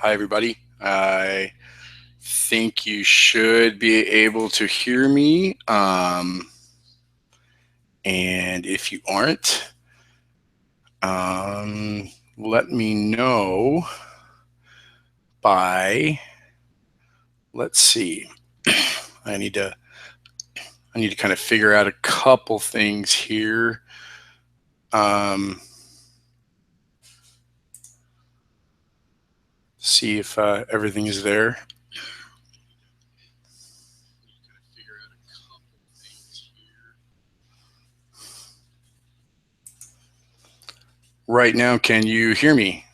Hi, everybody. I think you should be able to hear me. And if you aren't, let me know by, let's see, I need to kind of figure out a couple things here. See if everything is there. Right now, can you hear me?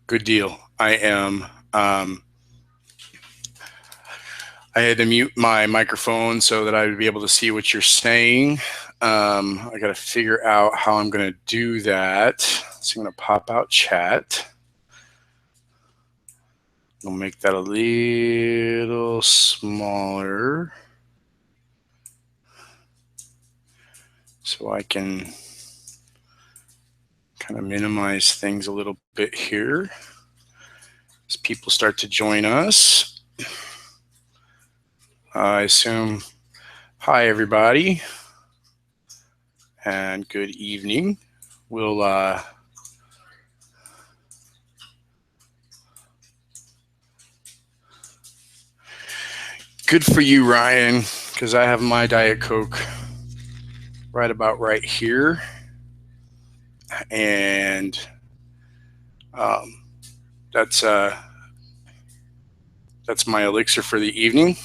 Good deal. I had to mute my microphone so that I would be able to see what you're saying. I got to figure out how I'm going to do that. So I'm going to pop out chat. I'll make that a little smaller so I can kind of minimize things a little bit here as people start to join us. I assume, hi everybody, and good evening. We'll good for you, Ryan, because I have my Diet Coke right about right here, and that's my elixir for the evening.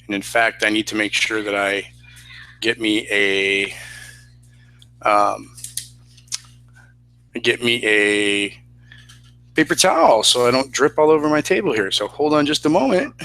And in fact, I need to make sure that I get me a paper towel so I don't drip all over my table here. So hold on just a moment.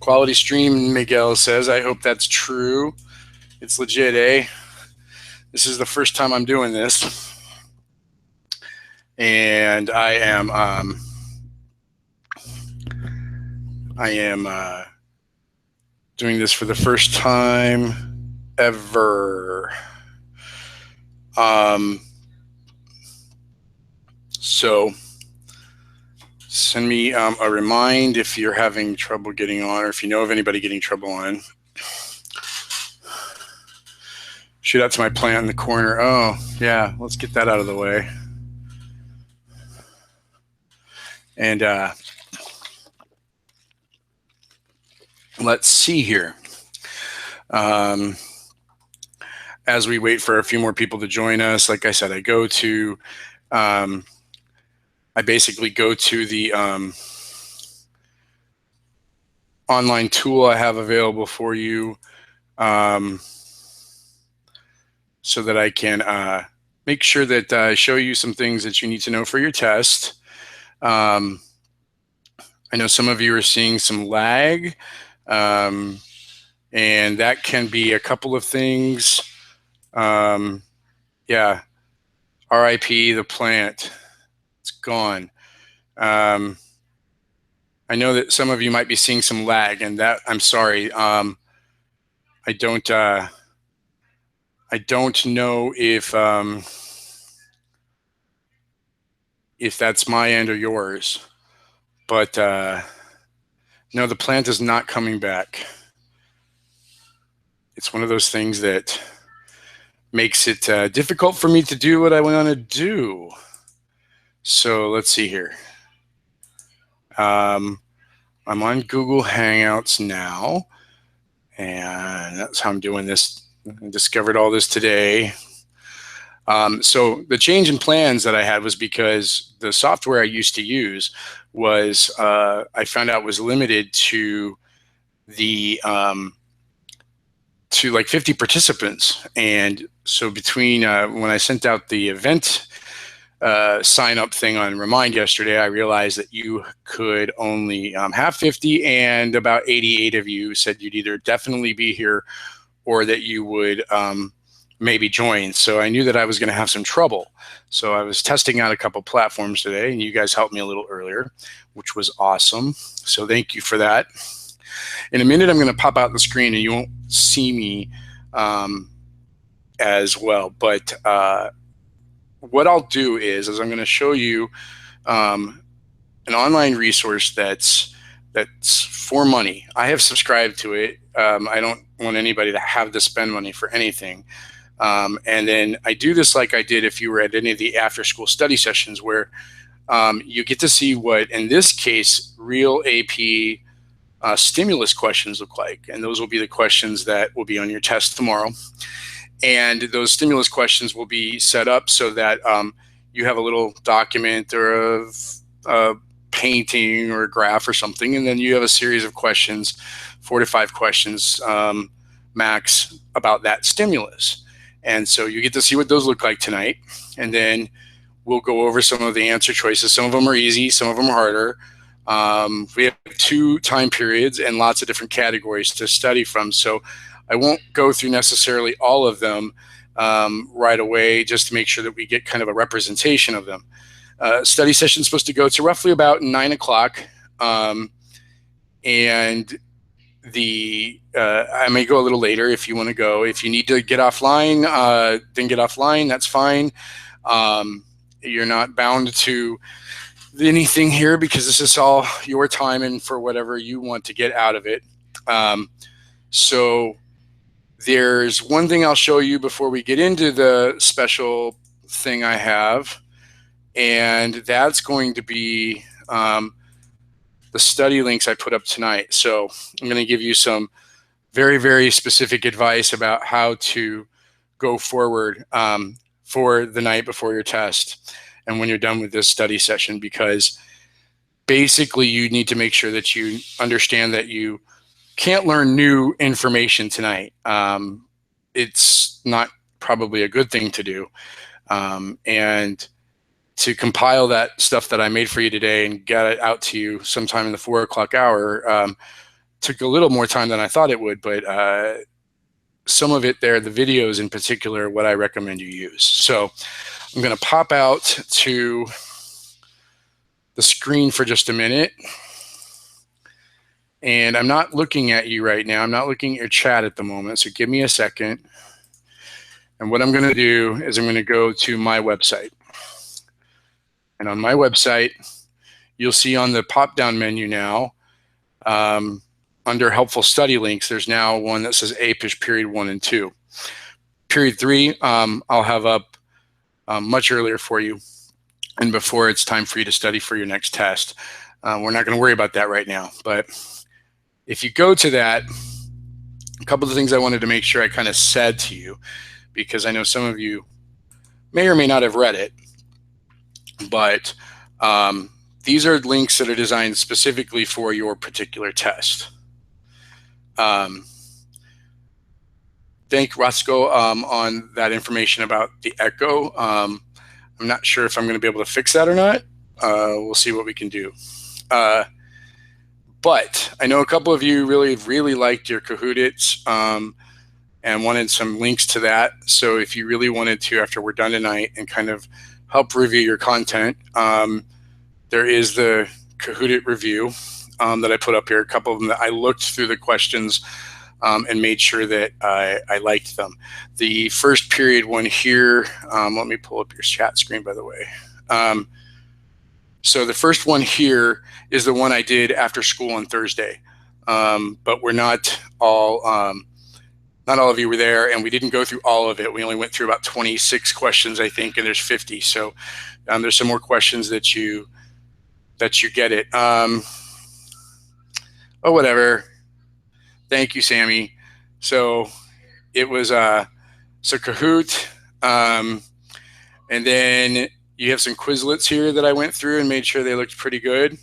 Quality stream, Miguel says. I hope that's true. It's legit, eh? This is the first time I'm doing this. And I am doing this for the first time ever. So send me a remind if you're having trouble getting on, or if you know of anybody getting trouble on. Shoot out to my plant in the corner. Oh, yeah, let's get that out of the way. And let's see here. As we wait for a few more people to join us, like I said, I basically go to the online tool I have available for you so that I can make sure that I show you some things that you need to know for your test. I know some of you are seeing some lag, and that can be a couple of things. Yeah, RIP the plant. It's gone. I know that some of you might be seeing some lag, and that I'm sorry. I don't know if that's my end or yours, but no, the plant is not coming back. It's one of those things that makes it difficult for me to do what I want to do. So let's see here. I'm on Google Hangouts now, and that's how I'm doing this I discovered all this today. So the change in plans that I had was because the software I used to use was, I found out was limited to the to like 50 participants. And so between when I sent out the event sign up thing on Remind yesterday, I realized that you could only have 50, and about 88 of you said you'd either definitely be here or that you would maybe join. So I knew that I was going to have some trouble. So I was testing out a couple platforms today, and you guys helped me a little earlier, which was awesome. So thank you for that. In a minute, I'm going to pop out the screen and you won't see me as well. But what I'll do is I'm going to show you an online resource that's for money. I have subscribed to it. I don't want anybody to have to spend money for anything. And then I do this like I did if you were at any of the after school study sessions, where you get to see what, in this case, real AP stimulus questions look like. And those will be the questions that will be on your test tomorrow. And those stimulus questions will be set up so that you have a little document or a painting or a graph or something, and then you have a series of questions, 4 to 5 questions max, about that stimulus. And so you get to see what those look like tonight, and then we'll go over some of the answer choices. Some of them are easy, some of them are harder. We have 2 time periods and lots of different categories to study from. So I won't go through necessarily all of them right away, just to make sure that we get kind of a representation of them. Study session is supposed to go to roughly about 9 o'clock. And I may go a little later if you want to go. If you need to get offline, then get offline. That's fine. You're not bound to anything here, because this is all your time and for whatever you want to get out of it. So there's one thing I'll show you before we get into the special thing I have, and that's going to be the study links I put up tonight. So I'm going to give you some very, very specific advice about how to go forward for the night before your test and when you're done with this study session, because basically you need to make sure that you understand that you can't learn new information tonight. It's not probably a good thing to do. And to compile that stuff that I made for you today and get it out to you sometime in the 4 o'clock hour took a little more time than I thought it would, but some of it there, the videos in particular, what I recommend you use. So I'm going to pop out to the screen for just a minute. And I'm not looking at you right now. I'm not looking at your chat at the moment, so give me a second. And what I'm going to do is I'm going to go to my website. And on my website, you'll see on the pop-down menu now, under helpful study links, there's now one that says APUSH period 1 and 2. Period 3, I'll have up much earlier for you, and before it's time for you to study for your next test. We're not going to worry about that right now, but if you go to that, a couple of things I wanted to make sure I kind of said to you, because I know some of you may or may not have read it, but these are links that are designed specifically for your particular test. Thank Roscoe on that information about the echo. I'm not sure if I'm going to be able to fix that or not. We'll see what we can do. But I know a couple of you really liked your Kahoot! And wanted some links to that. So if you really wanted to, after we're done tonight, and kind of help review your content, there is the Kahoot! Review that I put up here. A couple of them that I looked through the questions and made sure that I liked them. The first period one here, let me pull up your chat screen, by the way. So the first one here is the one I did after school on Thursday, but we're not all of you were there, and we didn't go through all of it. We only went through about 26 questions, I think, and there's 50. So there's some more questions that you get it. Oh, whatever. Thank you, Sammy. So it was so Kahoot, and then you have some Quizlets here that I went through and made sure they looked pretty good.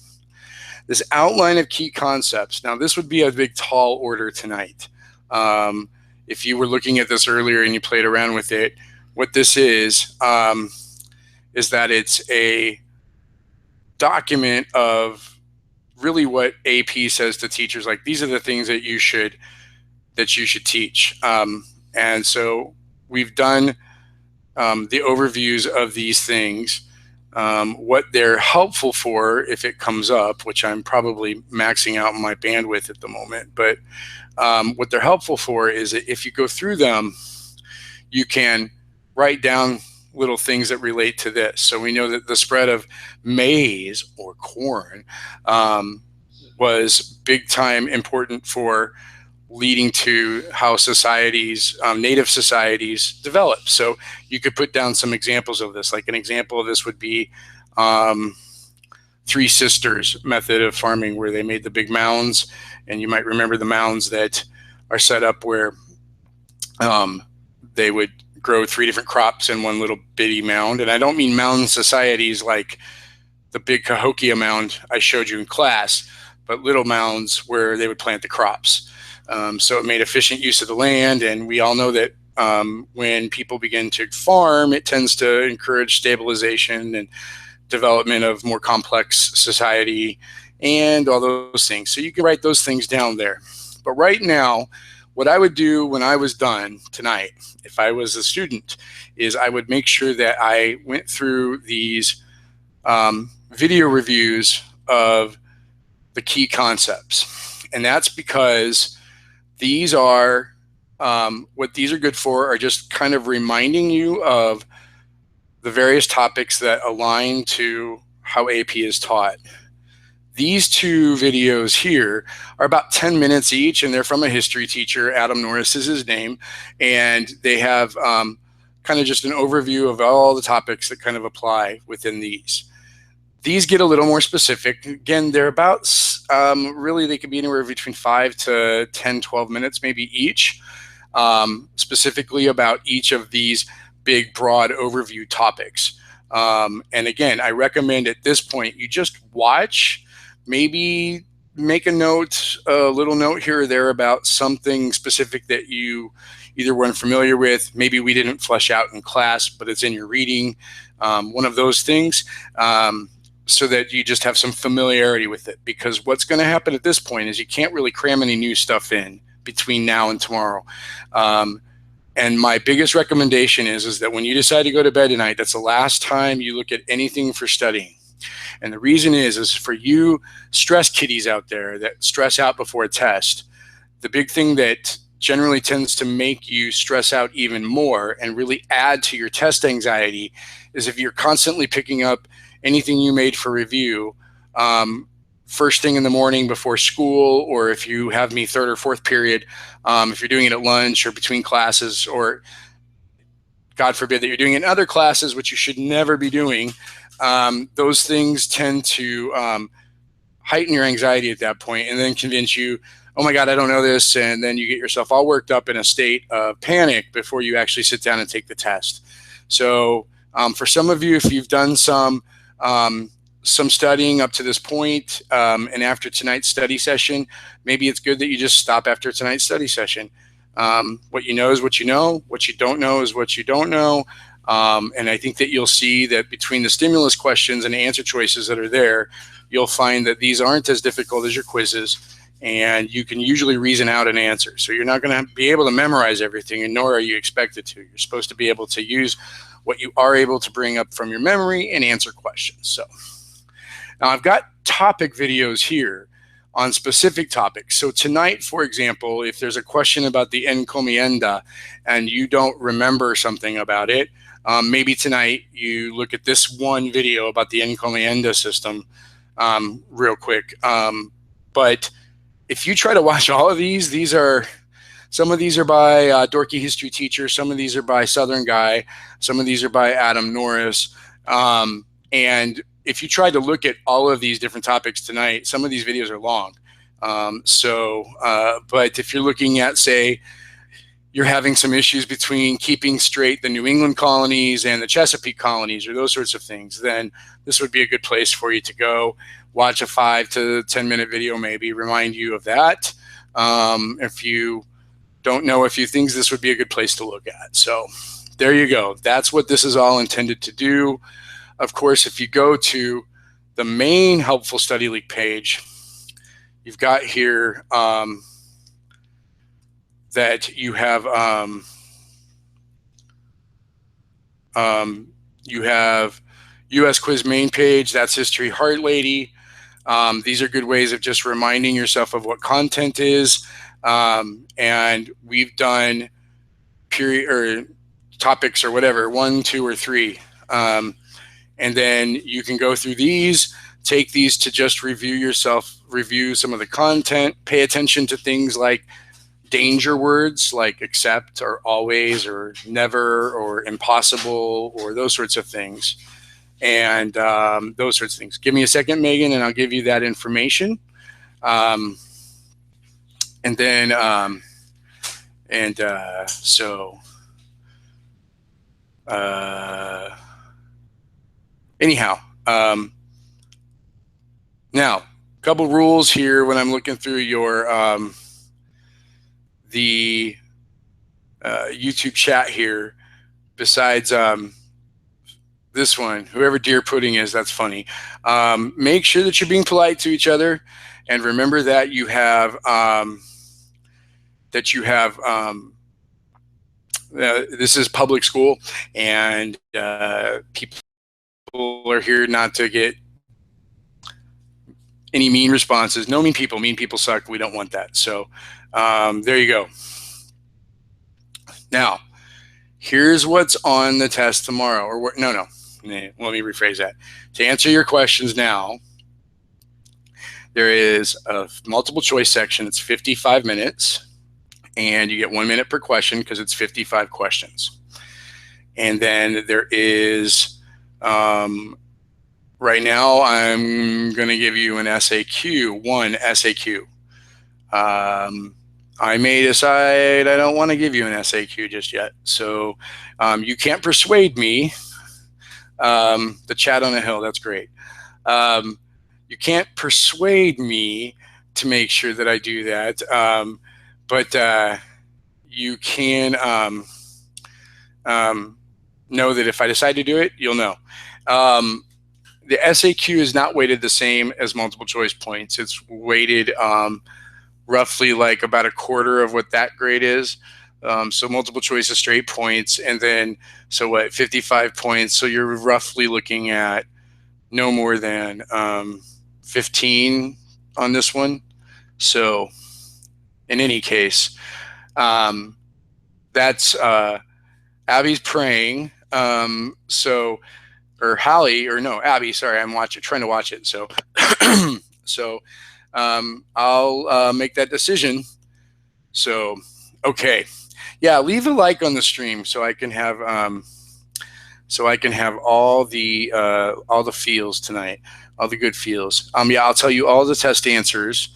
This outline of key concepts. Now, this would be a big tall order tonight. If you were looking at this earlier and you played around with it, what this is that it's a document of really what AP says to teachers, like these are the things that you should teach. And so we've done the overviews of these things, what they're helpful for if it comes up, which I'm probably maxing out my bandwidth at the moment. But what they're helpful for is that if you go through them, you can write down little things that relate to this. So we know that the spread of maize or corn was big time important for leading to how societies, native societies develop. So you could put down some examples of this. Like an example of this would be Three Sisters method of farming, where they made the big mounds. And you might remember the mounds that are set up where they would grow 3 different crops in one little bitty mound. And I don't mean mound societies like the big Cahokia mound I showed you in class, but little mounds where they would plant the crops. So it made efficient use of the land. And we all know that when people begin to farm, it tends to encourage stabilization and development of more complex society and all those things. So you can write those things down there. But right now, what I would do when I was done tonight, if I was a student, is I would make sure that I went through these video reviews of the key concepts. And that's because these are, what these are good for are just kind of reminding you of the various topics that align to how AP is taught. These 2 videos here are about 10 minutes each, and they're from a history teacher. Adam Norris is his name. And they have kind of just an overview of all the topics that kind of apply within these. These get a little more specific. Again, they're about, really, they could be anywhere between 5 to 10, 12 minutes, maybe each, specifically about each of these big, broad overview topics. And again, I recommend at this point, you just watch, maybe make a note, a little note here or there about something specific that you either weren't familiar with, maybe we didn't flesh out in class, but it's in your reading, one of those things, so that you just have some familiarity with it. Because what's going to happen at this point is you can't really cram any new stuff in between now and tomorrow. And my biggest recommendation is that when you decide to go to bed tonight, that's the last time you look at anything for studying. And the reason is for you stress kiddies out there that stress out before a test, the big thing that generally tends to make you stress out even more and really add to your test anxiety is if you're constantly picking up anything you made for review first thing in the morning before school, or if you have me 3rd or 4th period, if you're doing it at lunch or between classes, or God forbid that you're doing it in other classes, which you should never be doing. Those things tend to heighten your anxiety at that point and then convince you, oh my God, I don't know this. And then you get yourself all worked up in a state of panic before you actually sit down and take the test. So for some of you, if you've done some studying up to this point, and after tonight's study session, maybe it's good that you just stop after tonight's study session. What you know is what you know. What you don't know is what you don't know. And I think that you'll see that between the stimulus questions and the answer choices that are there, you'll find that these aren't as difficult as your quizzes, and you can usually reason out an answer. So you're not going to be able to memorize everything, and nor are you expected to. You're supposed to be able to use what you are able to bring up from your memory and answer questions. So now I've got topic videos here on specific topics. So tonight, for example, if there's a question about the encomienda and you don't remember something about it, maybe tonight you look at this one video about the encomienda system real quick. But if you try to watch all of these are, some of these are by Dorky History Teacher, some of these are by Southern Guy, some of these are by Adam Norris. And if you try to look at all of these different topics tonight, some of these videos are long. But if you're looking at, say, you're having some issues between keeping straight the New England colonies and the Chesapeake colonies or those sorts of things, then this would be a good place for you to go. Watch a 5 to 10 minute video, maybe remind you of that. If you don't know a few things, this would be a good place to look at. So there you go. That's what this is all intended to do. Of course, if you go to the main Helpful Study League page, you've got here that you have US Quiz main page. That's History Heart Lady. These are good ways of just reminding yourself of what content is. And we've done period or topics or whatever, 1, 2, or 3. And then you can go through these, take these to just review yourself, review some of the content, pay attention to things like danger words like except or always or never or impossible or those sorts of things. And those sorts of things. Give me a second, Megan, and I'll give you that information. And then, anyhow, now, a couple rules here when I'm looking through your the YouTube chat here. Besides this one, whoever Dear Pudding is, that's funny. Make sure that you're being polite to each other, and remember that you have this is public school, and people are here not to get any mean responses. No mean people. Mean people suck. We don't want that. So there you go. Now, here's what's on the test tomorrow. Or no. Let me rephrase that. To answer your questions now, there is a multiple choice section. It's 55 minutes. And you get 1 minute per question because it's 55 questions. And then there is, right now, I'm going to give you an SAQ, one SAQ. I may decide I don't want to give you an SAQ just yet. So you can't persuade me. The chat on the hill, that's great. You can't persuade me to make sure that I do that. But you can know that if I decide to do it, you'll know. The SAQ is not weighted the same as multiple choice points. It's weighted roughly like about a quarter of what that grade is. So multiple choice is straight points, and then so what, 55 points. So you're roughly looking at no more than 15 on this one. So in any case, that's Abby's praying. Or Hallie, or no, Abby, sorry, I'm trying to watch it. So, I'll make that decision. So, okay. Yeah, leave a like on the stream so I can have all the feels tonight, all the good feels. Yeah, I'll tell you all the test answers,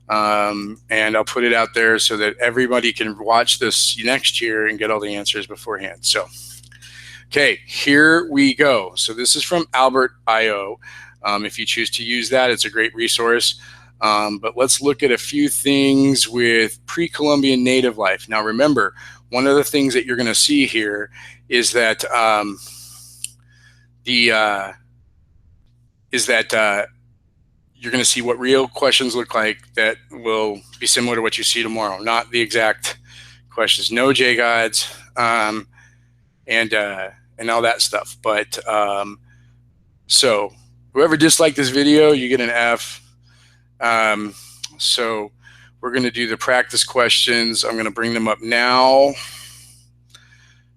and I'll put it out there so that everybody can watch this next year and get all the answers beforehand. So, okay, here we go. So this is from Albert.io. If you choose to use that, it's a great resource. But let's look at a few things with pre-Columbian native life. Now, remember, one of the things that you're going to see here is that you're going to see what real questions look like that will be similar to what you see tomorrow, not the exact questions. No J gods and all that stuff. But so whoever disliked this video, you get an F. So we're going to do the practice questions. I'm going to bring them up now.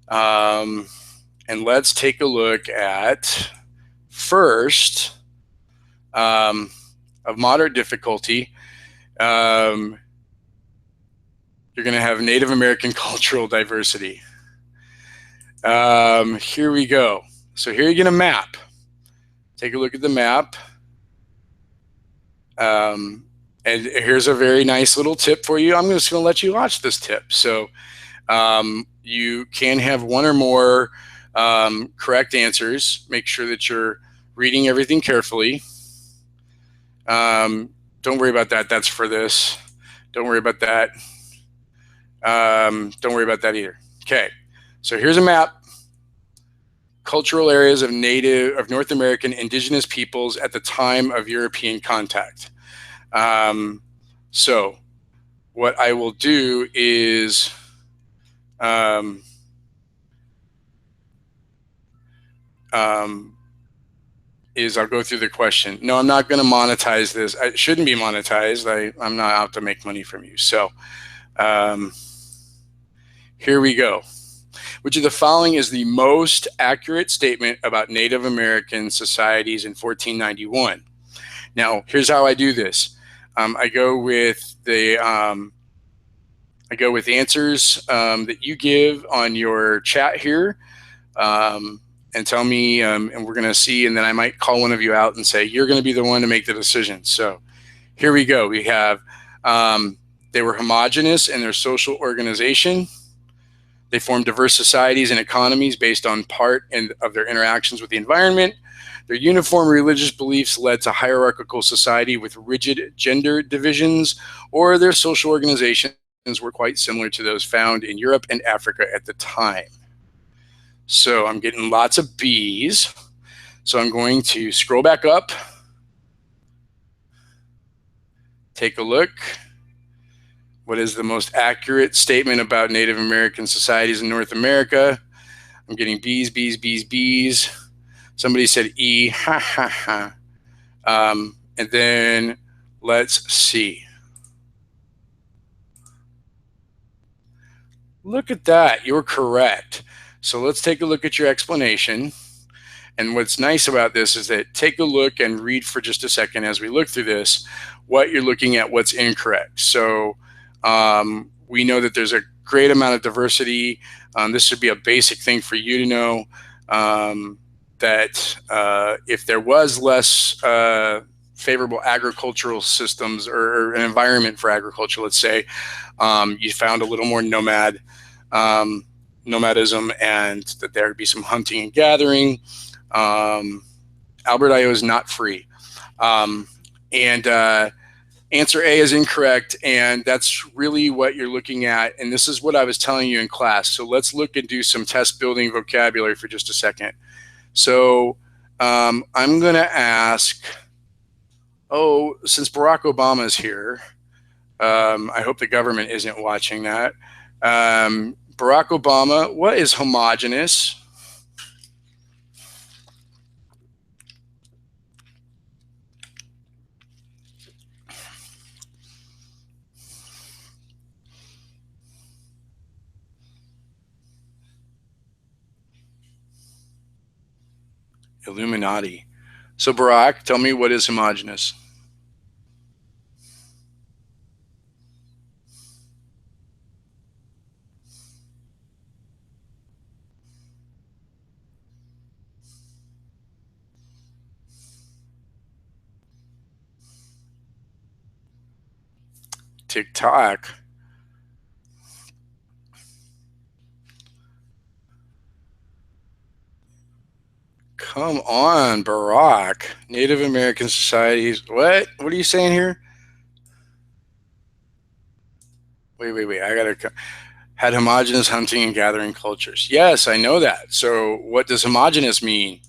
And let's take a look at first of moderate difficulty. You're going to have Native American cultural diversity. Here we go. So here you get a map. Take a look at the map. And here's a very nice little tip for you. I'm just going to let you watch this tip. So You can have one or more correct answers. Make sure that you're reading everything carefully. Don't worry about that. That's for this. Don't worry about that. Don't worry about that either. Okay, so here's a map. Cultural areas of North American indigenous peoples at the time of European contact. So what I will do is I'll go through the question. No, I'm not going to monetize this. It shouldn't be monetized. I'm not out to make money from you. So here we go. Which of the following is the most accurate statement about Native American societies in 1491? Now, here's how I do this. I go with answers that you give on your chat here, and tell me, and we're going to see, and then I might call one of you out and say, you're going to be the one to make the decision. So here we go. We have, they were homogenous in their social organization. They formed diverse societies and economies based on part of their interactions with the environment. Their uniform religious beliefs led to hierarchical society with rigid gender divisions, or their social organizations were quite similar to those found in Europe and Africa at the time. So I'm getting lots of B's. So I'm going to scroll back up, take a look. What is the most accurate statement about Native American societies in North America? I'm getting B's, B's, B's, B's. Somebody said E, ha, ha, ha. And then let's see. Look at that, you're correct. So let's take a look at your explanation. And what's nice about this is that take a look and read for just a second as we look through this, what you're looking at, what's incorrect. So we know that there's a great amount of diversity. This should be a basic thing for you to know, that if there was less favorable agricultural systems or an environment for agriculture, let's say, you found a little more nomadism, and that there would be some hunting and gathering. Albert IO is not free. Answer A is incorrect, and that's really what you're looking at. And this is what I was telling you in class. So let's look and do some test building vocabulary for just a second. So I'm going to ask, since Barack Obama is here, I hope the government isn't watching that. Barack Obama, what is homogenous? Illuminati. So Barack, tell me, what is homogenous? TikTok. Come on, Barack. Native American societies. What? What are you saying here? Wait. I gotta. Had homogenous hunting and gathering cultures. Yes, I know that. So what does homogenous mean?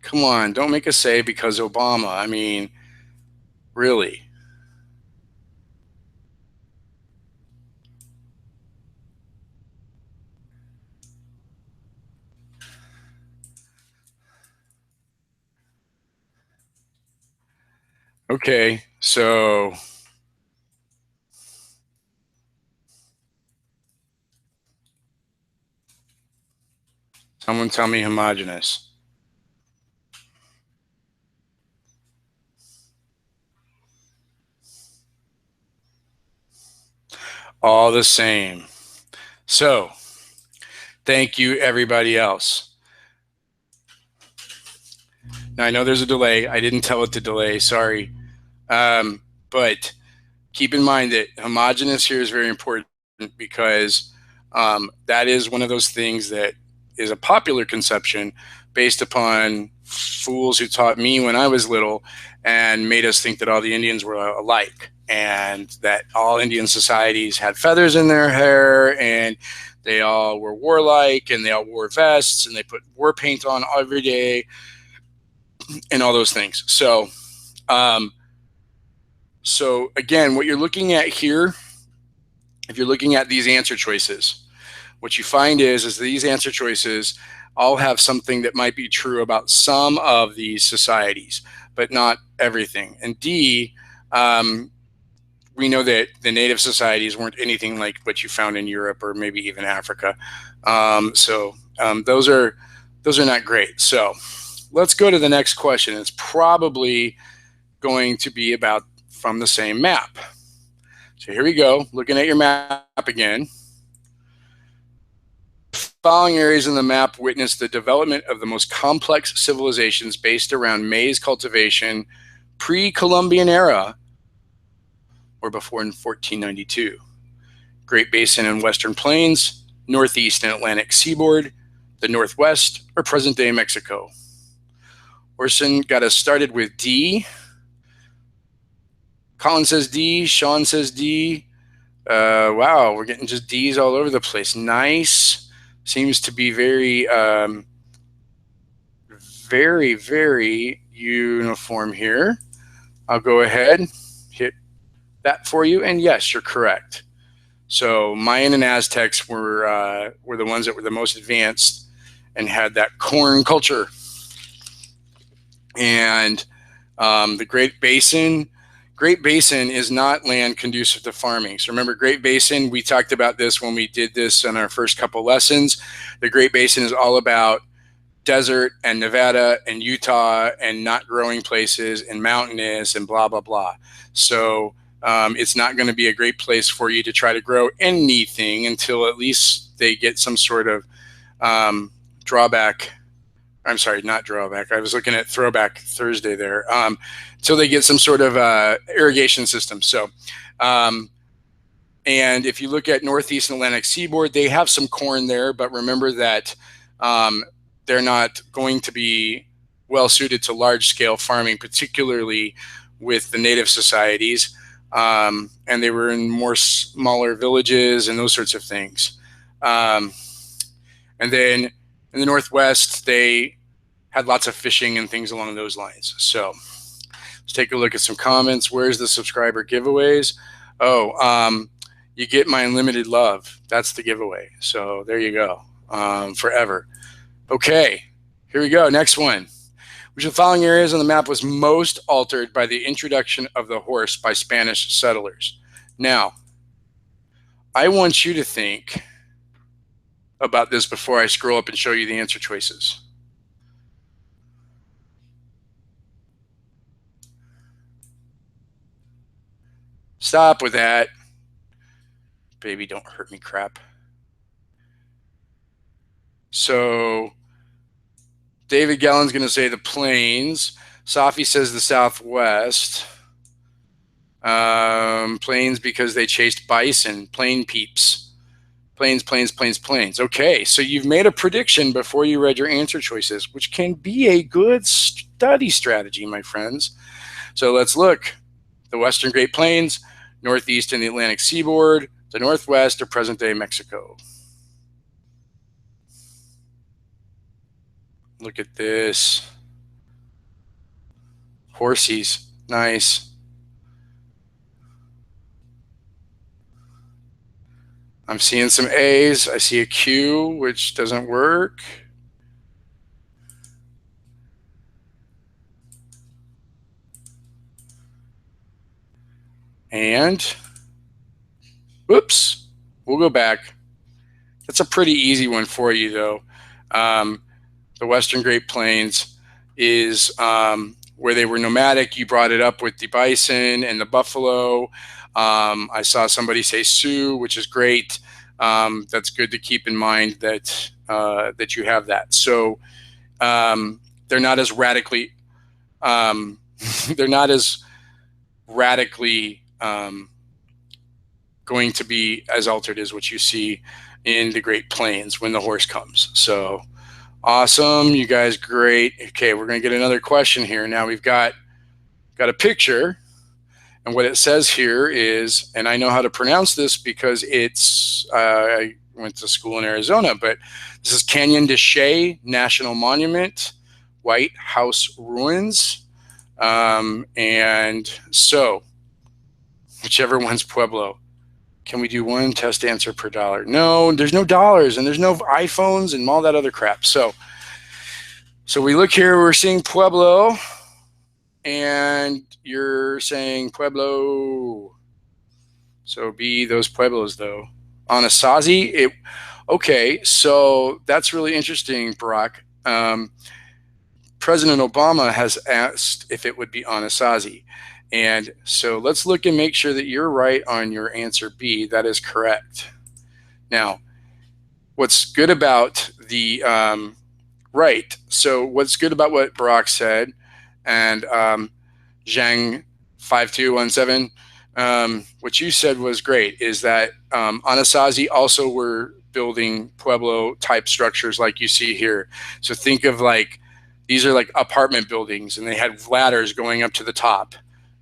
Come on, don't make us say because Obama. I mean, really. Okay, so someone tell me homogenous. All the same. So, thank you, everybody else. Now, I know there's a delay. I didn't tell it to delay. Sorry. But keep in mind that homogeneous here is very important because that is one of those things that is a popular conception based upon fools who taught me when I was little and made us think that all the Indians were alike and that all Indian societies had feathers in their hair and they all were warlike and they all wore vests and they put war paint on every day and all those things. So again, what you're looking at here, if you're looking at these answer choices, what you find is these answer choices all have something that might be true about some of these societies, but not everything. And D, we know that the native societies weren't anything like what you found in Europe or maybe even Africa. Those are not great. So let's go to the next question. It's probably going to be about from the same map. So here we go, looking at your map again. The following areas in the map witnessed the development of the most complex civilizations based around maize cultivation pre-Columbian era or before in 1492. Great Basin and Western Plains, Northeast and Atlantic Seaboard, the Northwest, or present-day Mexico. Orson got us started with D. Colin says D. Sean says D. Wow, we're getting just D's all over the place. Nice. Seems to be very, very uniform here. I'll go ahead, hit that for you, and yes, you're correct. So Mayan and Aztecs were the ones that were the most advanced and had that corn culture. And the Great Basin is not land conducive to farming. So remember, Great Basin, we talked about this when we did this in our first couple lessons. The Great Basin is all about desert and Nevada and Utah and not growing places and mountainous and blah, blah, blah. So it's not going to be a great place for you to try to grow anything until at least they get some sort of drawback. I'm sorry, not drawback. I was looking at Throwback Thursday there. Until they get some sort of irrigation system. So, and if you look at Northeast and Atlantic Seaboard, they have some corn there, but remember that they're not going to be well suited to large scale farming, particularly with the native societies. And they were in more smaller villages and those sorts of things. And then in the Northwest, they had lots of fishing and things along those lines. So let's take a look at some comments. Where's the subscriber giveaways? Oh, you get my unlimited love. That's the giveaway. So there you go, forever. Okay, here we go. Next one. Which of the following areas on the map was most altered by the introduction of the horse by Spanish settlers? Now, I want you to think about this before I scroll up and show you the answer choices. Stop with that. Baby, don't hurt me, crap. So David Gallen's going to say the plains. Safi says the Southwest. Plains because they chased bison. Plain peeps. Plains, plains, plains, plains. Okay, so you've made a prediction before you read your answer choices, which can be a good study strategy, my friends. So let's look. The Western Great Plains, Northeast and the Atlantic Seaboard, the Northwest, or present-day Mexico. Look at this. Horsies. Nice. I'm seeing some A's. I see a Q, which doesn't work. And, whoops, we'll go back. That's a pretty easy one for you, though. The Western Great Plains is where they were nomadic. You brought it up with the bison and the buffalo. I saw somebody say Sioux, which is great. That's good to keep in mind that that you have that. So they're not as radically they're not as radically going to be as altered as what you see in the Great Plains when the horse comes. So awesome, you guys, great. Okay, we're going to get another question here. Now we've got a picture, and what it says here is, and I know how to pronounce this because it's I went to school in Arizona, but this is Canyon de Chelly National Monument, White House Ruins. And so whichever one's Pueblo. Can we do one test answer per dollar? No, there's no dollars and there's no iPhones and all that other crap. So we look here, we're seeing Pueblo, and you're saying Pueblo. So be those Pueblos though. Anasazi, okay, so that's really interesting, Barack. President Obama has asked if it would be Anasazi. And so let's look and make sure that you're right on your answer B. That is correct. Now, what's good about the right? So what's good about what Barack said, and Zhang 5217, what you said was great, is that Anasazi also were building Pueblo type structures like you see here. So think of like, these are like apartment buildings and they had ladders going up to the top.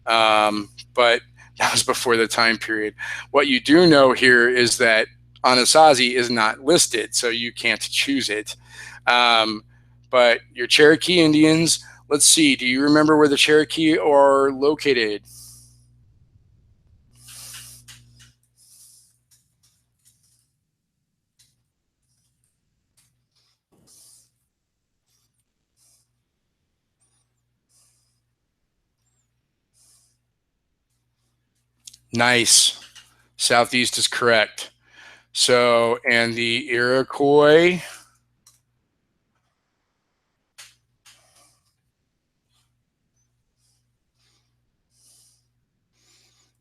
But that was before the time period. What you do know here is that Anasazi is not listed, so you can't choose it. But your Cherokee Indians, let's see, do you remember where the Cherokee are located? Nice. Southeast is correct. So, and the Iroquois?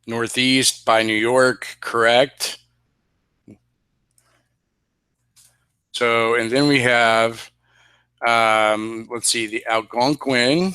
Northeast by New York, correct. So, and then we have, let's see, the Algonquin.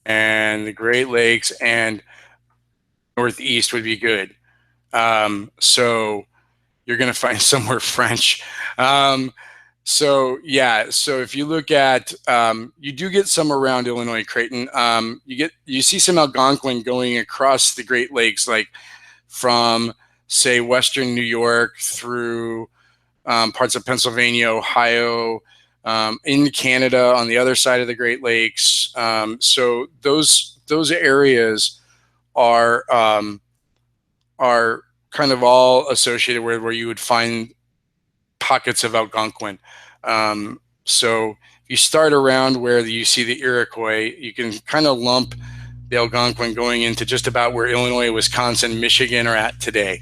And the Great Lakes and Northeast would be good. So you're going to find somewhere French. So yeah, so if you look at, you do get some around Illinois, Creighton. You see some Algonquin going across the Great Lakes, like from say Western New York through parts of Pennsylvania, Ohio, in Canada on the other side of the Great Lakes. So those areas are kind of all associated with where you would find pockets of Algonquin. So if you start around where you see the Iroquois, you can kind of lump the Algonquin going into just about where Illinois, Wisconsin, Michigan are at today.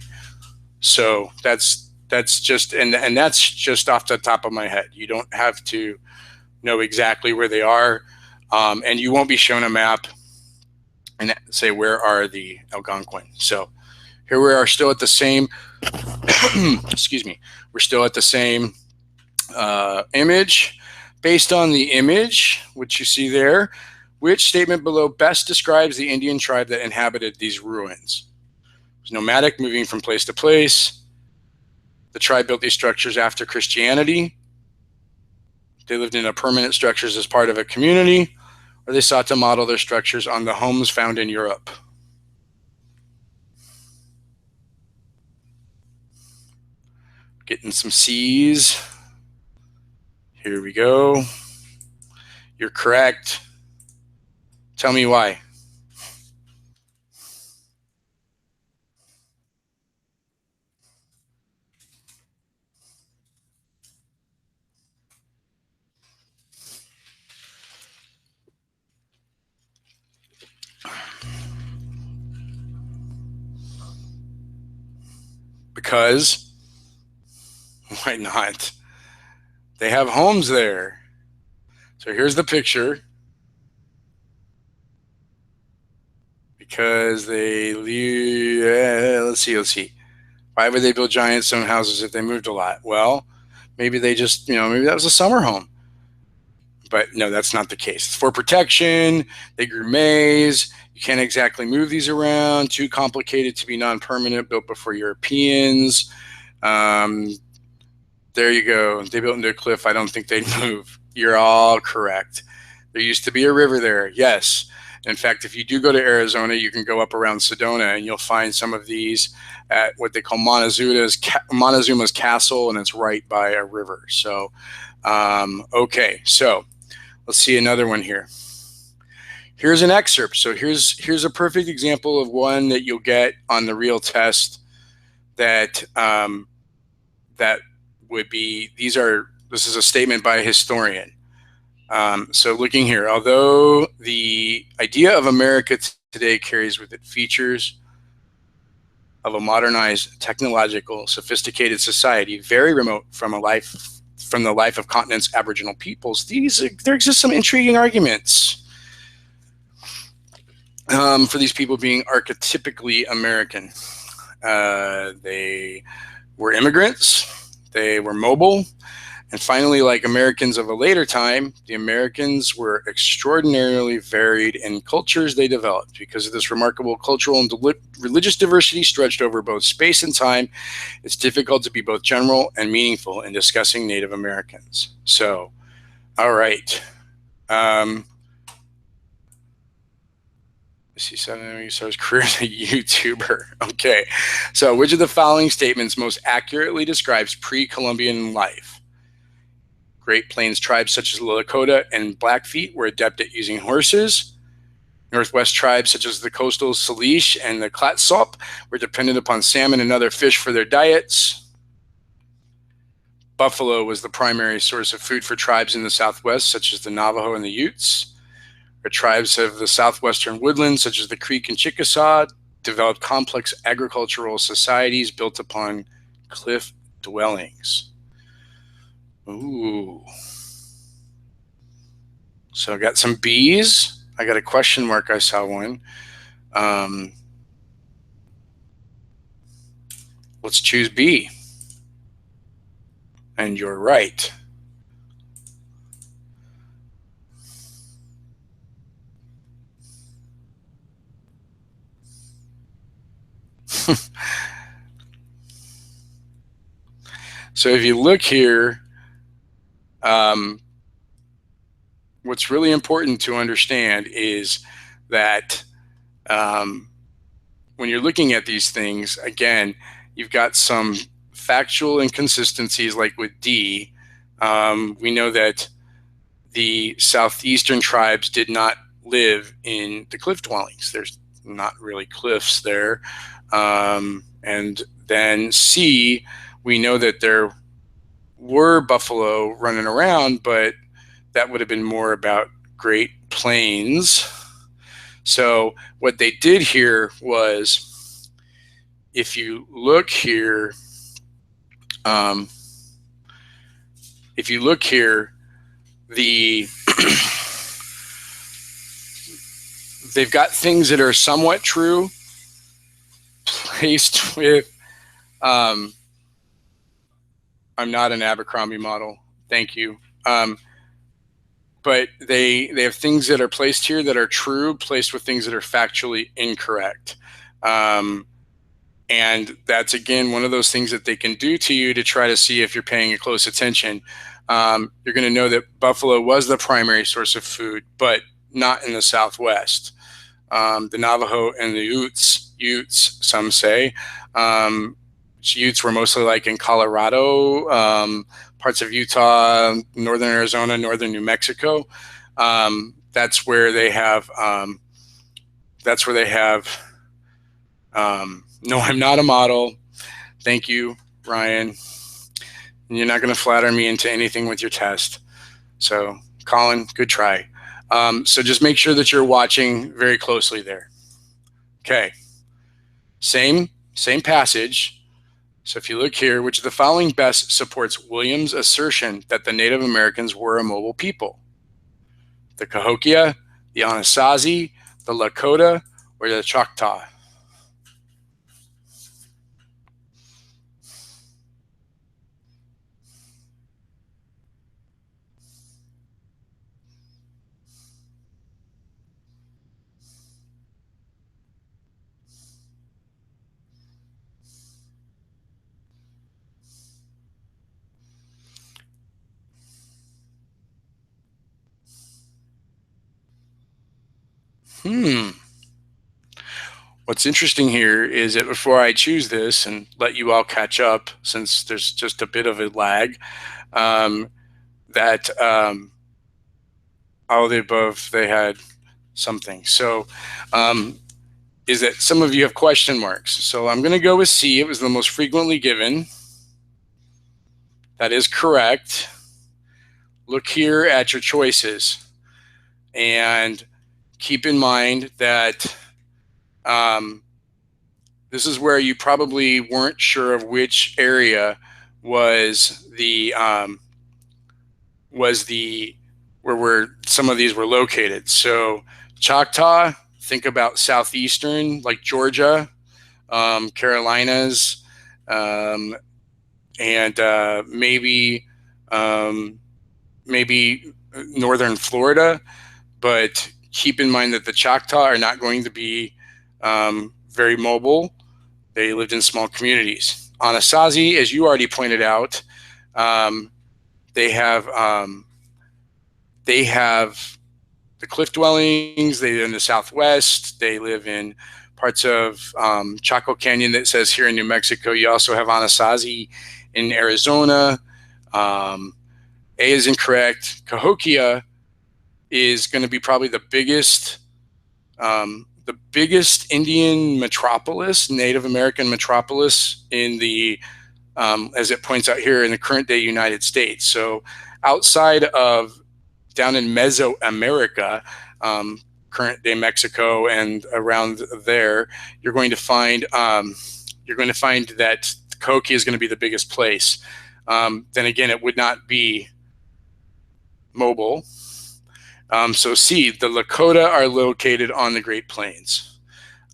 So that's just, and that's just off the top of my head. You don't have to know exactly where they are, and you won't be shown a map and say where are the Algonquin. So here we are still at the same, excuse me, we're still at the same image. Based on the image, which you see there, which statement below best describes the Indian tribe that inhabited these ruins? It was nomadic, moving from place to place. The tribe built these structures after Christianity. They lived in a permanent structures as part of a community, or they sought to model their structures on the homes found in Europe. Getting some C's. Here we go. You're correct. Tell me why. Because why not? They have homes there. So here's the picture. Because they leave, let's see. Why would they build giant stone houses if they moved a lot? Well, maybe they just, maybe that was a summer home. But no, that's not the case. It's for protection. They grew maize. You can't exactly move these around. Too complicated to be non-permanent, built before Europeans. There you go. They built into a cliff. I don't think they'd move. You're all correct. There used to be a river there. Yes. In fact, if you do go to Arizona, you can go up around Sedona and you'll find some of these at what they call Montezuma's Castle, and it's right by a river. So, okay. So let's see another one here. Here's an excerpt. So here's a perfect example of one that you'll get on the real test that that would be, this is a statement by a historian. So looking here, although the idea of America today carries with it features of a modernized, technological, sophisticated society, very remote from the life of continent's Aboriginal peoples, there exist some intriguing arguments for these people being archetypically American. They were immigrants, they were mobile, and finally, like Americans of a later time, the Americans were extraordinarily varied in cultures they developed. Because of this remarkable cultural and religious diversity stretched over both space and time, it's difficult to be both general and meaningful in discussing Native Americans. So, all right. He started his career as a YouTuber. Okay. So, which of the following statements most accurately describes pre-Columbian life? Great Plains tribes such as the Lakota and Blackfeet were adept at using horses. Northwest tribes such as the coastal Salish and the Clatsop were dependent upon salmon and other fish for their diets. Buffalo was the primary source of food for tribes in the Southwest, such as the Navajo and the Utes. The tribes of the southwestern woodlands, such as the Creek and Chickasaw, developed complex agricultural societies built upon cliff dwellings. Ooh. So I got some B's. I got a question mark. I saw one. Let's choose B. And you're right. So if you look here, what's really important to understand is that when you're looking at these things, again, you've got some factual inconsistencies, like with D. We know that the southeastern tribes did not live in the cliff dwellings. There's not really cliffs there. And then C, we know that there were buffalo running around, but that would have been more about Great Plains. So what they did here was, if you look here, they've got things that are somewhat true placed with, I'm not an Abercrombie model, thank you. But they have things that are placed here that are true, placed with things that are factually incorrect. And that's, again, one of those things that they can do to you to try to see if you're paying close attention. You're going to know that buffalo was the primary source of food, but not in the Southwest. The Navajo and the Utes, some say, Utes were mostly like in Colorado, parts of Utah, northern Arizona, northern New Mexico. That's where they have. No, I'm not a model. Thank you, Ryan. And you're not going to flatter me into anything with your test. So, Colin, good try. So just make sure that you're watching very closely there. Okay. Same passage. So if you look here, which of the following best supports Williams' assertion that the Native Americans were a mobile people? The Cahokia, the Anasazi, the Lakota, or the Choctaw? What's interesting here is that before I choose this and let you all catch up, since there's just a bit of a lag, that all of the above, they had something. So is that some of you have question marks. So I'm going to go with C. It was the most frequently given. That is correct. Look here at your choices and keep in mind that this is where you probably weren't sure of which area was the where some of these were located. So Choctaw, think about southeastern, like Georgia, Carolinas, and maybe northern Florida. But keep in mind that the Choctaw are not going to be very mobile. They lived in small communities. Anasazi, as you already pointed out, they have the cliff dwellings. They live in the Southwest. They live in parts of Chaco Canyon that says here in New Mexico. You also have Anasazi in Arizona. A is incorrect. Cahokia is going to be probably the biggest Indian metropolis, Native American metropolis in the, as it points out here, in the current day United States. So outside of down in Mesoamerica, current day Mexico and around there, you're going to find that Cahokia is going to be the biggest place. Then again, it would not be mobile. So C, the Lakota are located on the Great Plains.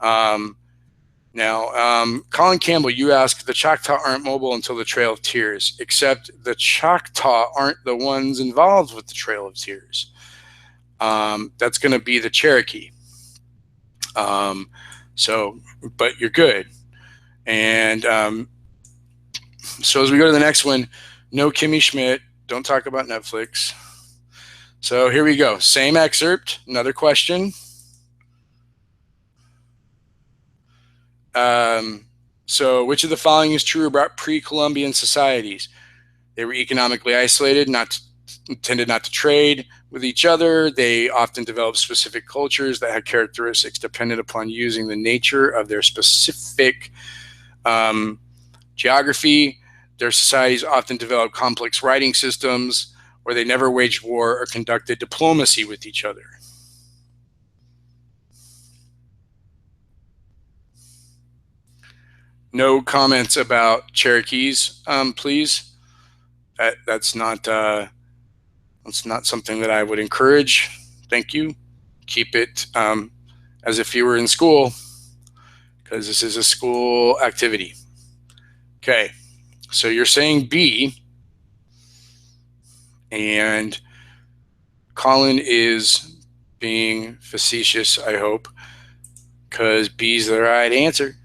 Now, Colin Campbell, you asked, the Choctaw aren't mobile until the Trail of Tears, except the Choctaw aren't the ones involved with the Trail of Tears. That's going to be the Cherokee. But you're good. And so as we go to the next one, no Kimmy Schmidt, don't talk about Netflix. So here we go. Same excerpt, another question. So which of the following is true about pre-Columbian societies? They were economically isolated, tended not to trade with each other. They often developed specific cultures that had characteristics dependent upon using the nature of their specific geography. Their societies often developed complex writing systems, or they never waged war or conducted diplomacy with each other. No comments about Cherokees, please. That's not something that I would encourage. Thank you. Keep it as if you were in school, because this is a school activity. Okay, so you're saying B, and Colin is being facetious, I hope, because B is the right answer.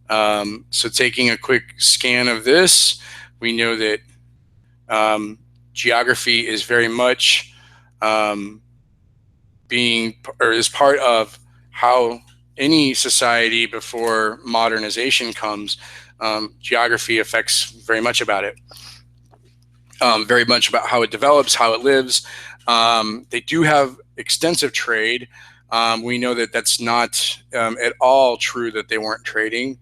So taking a quick scan of this, we know that geography is very much is part of how any society before modernization comes. Geography affects very much about it. Very much about how it develops, how it lives. They do have extensive trade. We know that that's not at all true that they weren't trading.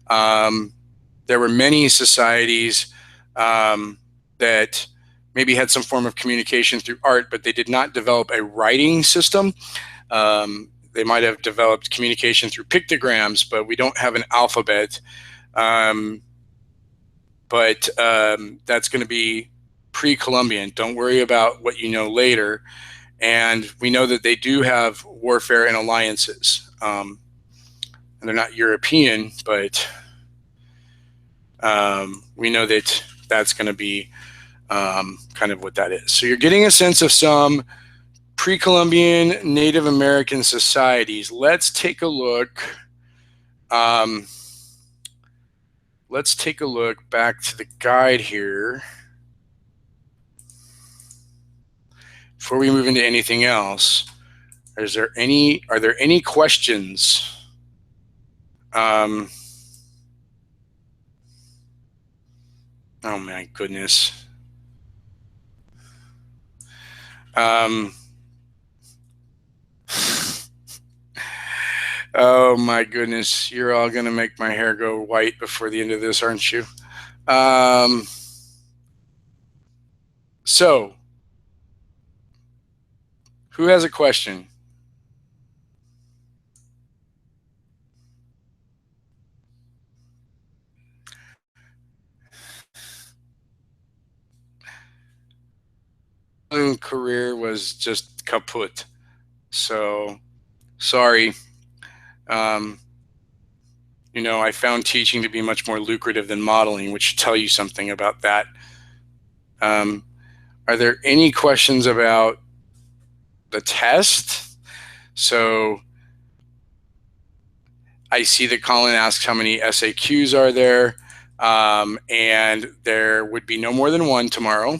There were many societies that maybe had some form of communication through art, but they did not develop a writing system. They might have developed communication through pictograms, but we don't have an alphabet. But that's going to be pre-Columbian. Don't worry about what you know later. And we know that they do have warfare and alliances. And they're not European, but we know that that's going to be kind of what that is. So you're getting a sense of some pre-Columbian Native American societies. Let's take a look. Let's take a look back to the guide here before we move into anything else. Are there any questions? Oh my goodness. Oh my goodness. You're all going to make my hair go white before the end of this, aren't you? So, who has a question? My career was just kaput. So, sorry. You know, I found teaching to be much more lucrative than modeling, which should tell you something about that. Are there any questions about the test? So I see that Colin asks how many SAQs are there, and there would be no more than one tomorrow.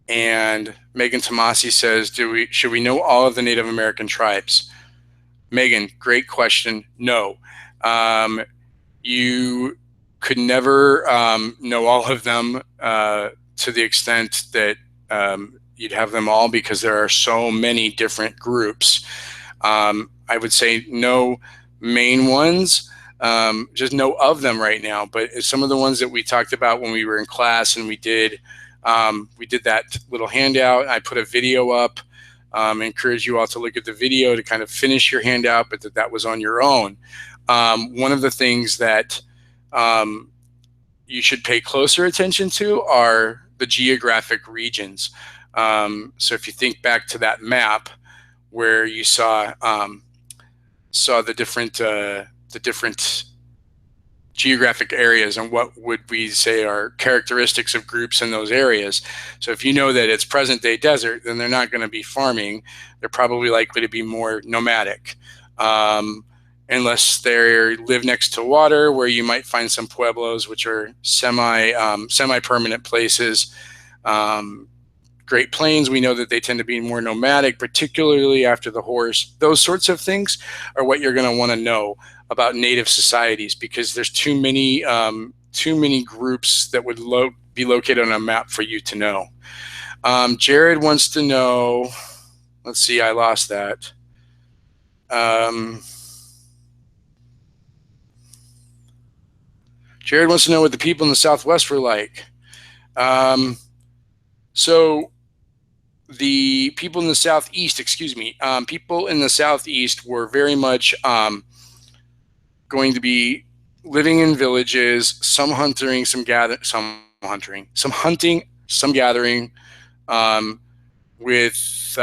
And Megan Tomasi says, should we know all of the Native American tribes? Megan, great question. No. You could never know all of them to the extent that you'd have them all, because there are so many different groups. I would say no main ones, just know of them right now. But some of the ones that we talked about when we were in class and we did that little handout, I put a video up. Encourage you all to look at the video to kind of finish your handout, but that was on your own. One of the things that you should pay closer attention to are the geographic regions. So if you think back to that map where you saw the different geographic areas and what would we say are characteristics of groups in those areas. So if you know that it's present day desert, then they're not going to be farming. They're probably likely to be more nomadic. Unless they live next to water, where you might find some pueblos, which are semi-permanent places. Great Plains, we know that they tend to be more nomadic, particularly after the horse. Those sorts of things are what you're going to want to know about native societies, because there's too many groups that would be located on a map for you to know. Jared wants to know, let's see, I lost that. Jared wants to know what the people in the Southwest were like. So the people in the Southeast, people in the Southeast were very much going to be living in villages, some hunting, some gathering, with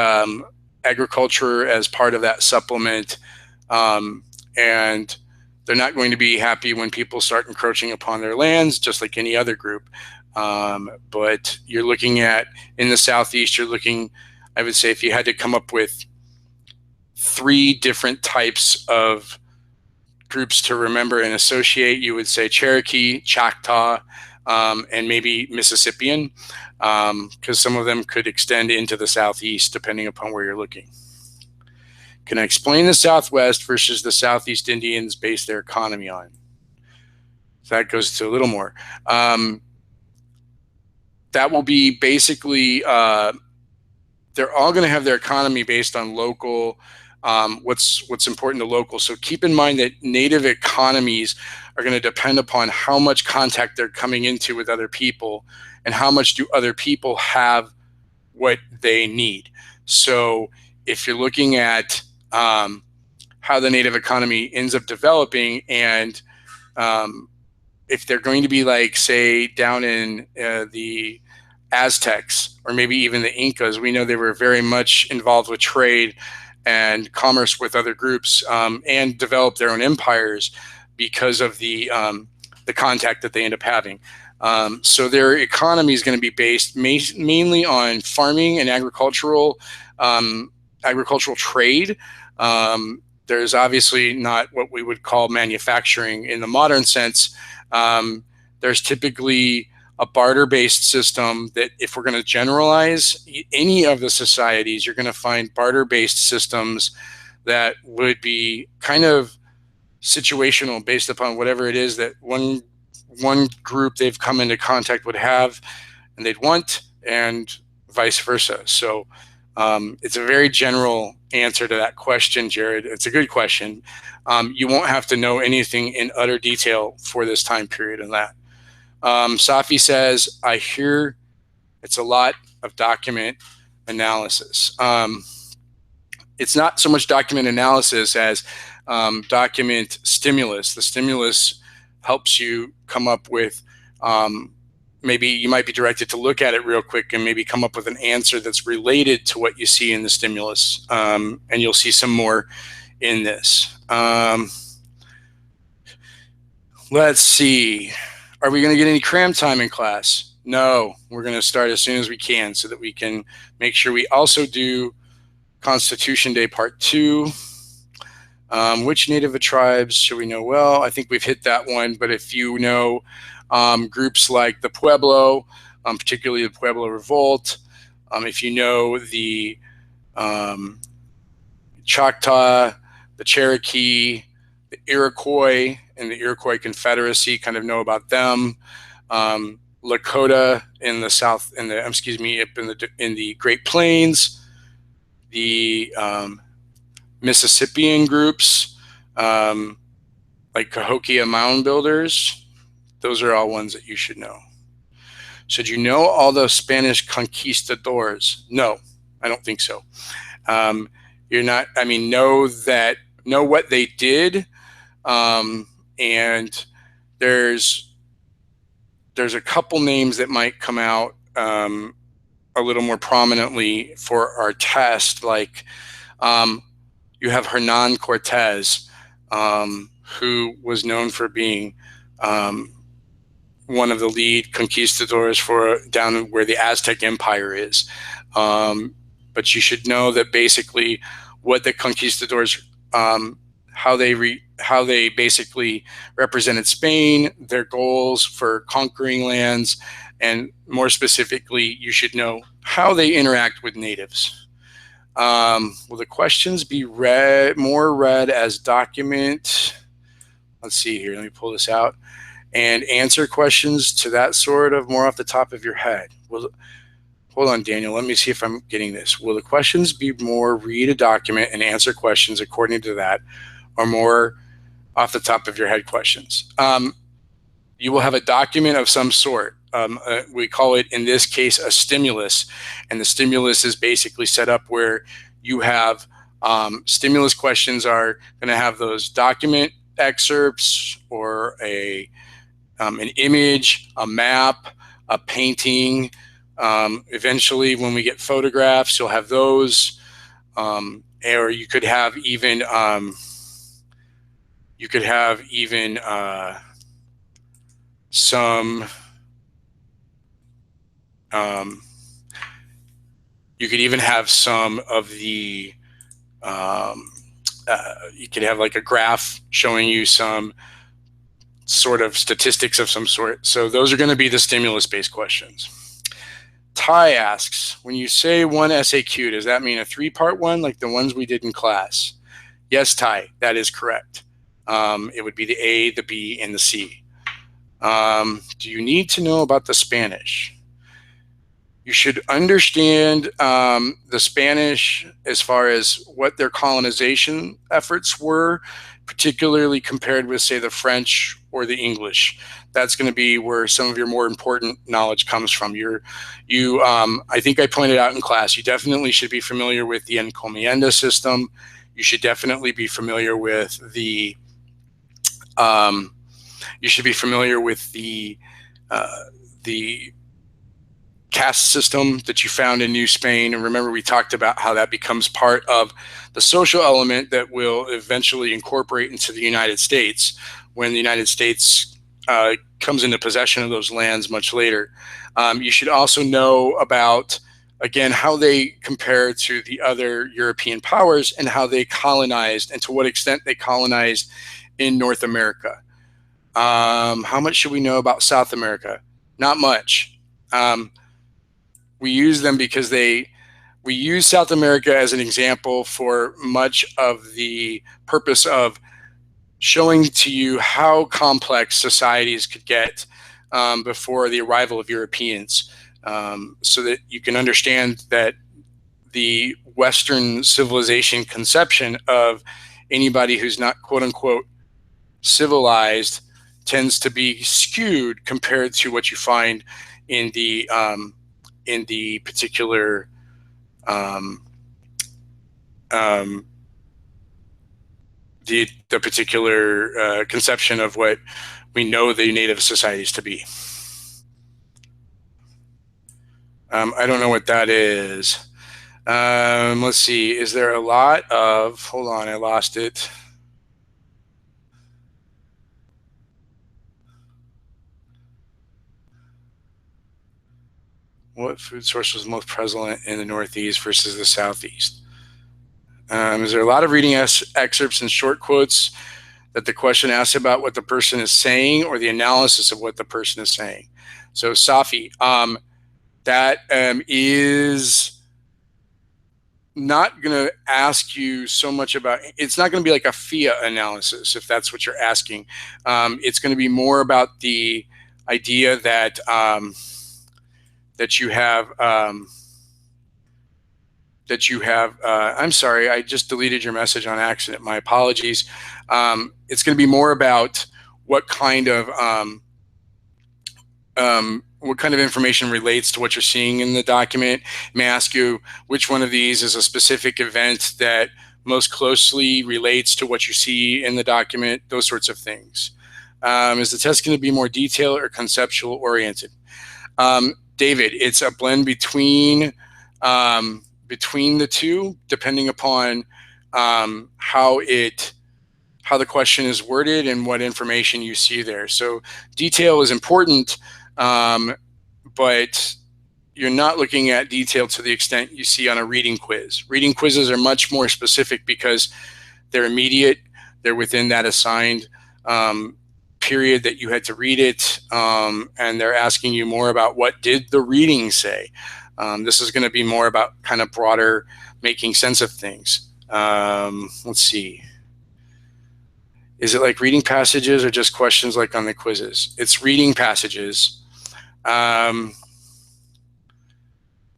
agriculture as part of that supplement. And they're not going to be happy when people start encroaching upon their lands, just like any other group. But you're looking at, in the Southeast, I would say if you had to come up with 3 different types of groups to remember and associate, you would say Cherokee, Choctaw, and maybe Mississippian, because some of them could extend into the Southeast depending upon where you're looking. Can I explain the Southwest versus the Southeast Indians base their economy on? So that goes to a little more. That will be basically, they're all going to have their economy based on local, what's important to local. So keep in mind that native economies are going to depend upon how much contact they're coming into with other people, and how much do other people have what they need. So if you're looking at how the native economy ends up developing, and if they're going to be like, say, down in the Aztecs or maybe even the Incas, we know they were very much involved with trade and commerce with other groups, and developed their own empires because of the contact that they end up having. So their economy is going to be based mainly on farming and agricultural trade. There's obviously not what we would call manufacturing in the modern sense. There's typically a barter-based system that, if we're going to generalize any of the societies, you're going to find barter-based systems that would be kind of situational based upon whatever it is that one group they've come into contact would have and they'd want, and vice versa. So it's a very general answer to that question, Jared. It's a good question. You won't have to know anything in utter detail for this time period in that. Safi says, I hear it's a lot of document analysis. It's not so much document analysis as document stimulus. The stimulus helps you come up with, maybe you might be directed to look at it real quick and maybe come up with an answer that's related to what you see in the stimulus. And you'll see some more in this. Let's see. Are we going to get any cram time in class? No, we're going to start as soon as we can so that we can make sure we also do Constitution Day Part 2. Which native tribes should we know well? I think we've hit that one, but if you know groups like the Pueblo, particularly the Pueblo Revolt, if you know the Choctaw, the Cherokee, the Iroquois, and the Iroquois Confederacy, kind of know about them. Lakota in the South, in the Great Plains, the Mississippian groups, like Cahokia Mound Builders. Those are all ones that you should know. Should you know all the Spanish conquistadors? No, I don't think so. You're not, I mean, know what they did. And there's a couple names that might come out a little more prominently for our test, like you have Hernan Cortez, who was known for being one of the lead conquistadors for down where the Aztec Empire is. But you should know that basically what the conquistadors, how they basically represented Spain, their goals for conquering lands, and more specifically, you should know how they interact with natives. Will the questions be more read as document? Let's see here. Let me pull this out. And answer questions to that sort of more off the top of your head. Hold on, Daniel. Let me see if I'm getting this. Will the questions be more read a document and answer questions according to that, or more off the top of your head questions? You will have a document of some sort. We call it, in this case, a stimulus. And the stimulus is basically set up where you have stimulus questions are going to have those document excerpts or an image, a map, a painting. Eventually, when we get photographs, you'll have those. Or you could have even some. You could even have some of the. You could have like a graph showing you some sort of statistics of some sort. So those are going to be the stimulus-based questions. Ty asks, when you say one SAQ, does that mean a 3-part one like the ones we did in class? Yes, Ty, that is correct. It would be the A, the B, and the C. Do you need to know about the Spanish? You should understand the Spanish as far as what their colonization efforts were, particularly compared with, say, the French or the English. That's going to be where some of your more important knowledge comes from. I think I pointed out in class, you definitely should be familiar with the encomienda system. you should definitely be familiar with the the caste system that you found in New Spain. And remember, we talked about how that becomes part of the social element that will eventually incorporate into the United States when the United States comes into possession of those lands much later. You should also know about, again, how they compare to the other European powers and how they colonized and to what extent they colonized in North America. How much should we know about South America? Not much. We use them because we use South America as an example for much of the purpose of showing to you how complex societies could get before the arrival of Europeans, so that you can understand that the Western civilization conception of anybody who's not quote unquote civilized tends to be skewed compared to what you find in the particular the particular conception of what we know the native societies to be. I don't know what that is. Let's see. Is there a lot of? Hold on, I lost it. What food source was most prevalent in the Northeast versus the Southeast? Is there a lot of reading excerpts and short quotes that the question asks about what the person is saying or the analysis of what the person is saying? So, Safi, that is not going to ask you so much about, it's not going to be like a FIA analysis, if that's what you're asking. It's going to be more about the idea that you have I'm sorry, I just deleted your message on accident. My apologies. It's going to be more about what kind of information relates to what you're seeing in the document. It may ask you which one of these is a specific event that most closely relates to what you see in the document, those sorts of things. Is the test going to be more detailed or conceptual oriented? David, it's a blend between the two, depending upon how the question is worded and what information you see there. So detail is important, but you're not looking at detail to the extent you see on a reading quiz. Reading quizzes are much more specific because they're immediate. They're within that assigned period that you had to read it, and they're asking you more about what did the reading say. This is going to be more about kind of broader making sense of things. Let's see. Is it like reading passages or just questions like on the quizzes? It's reading passages. And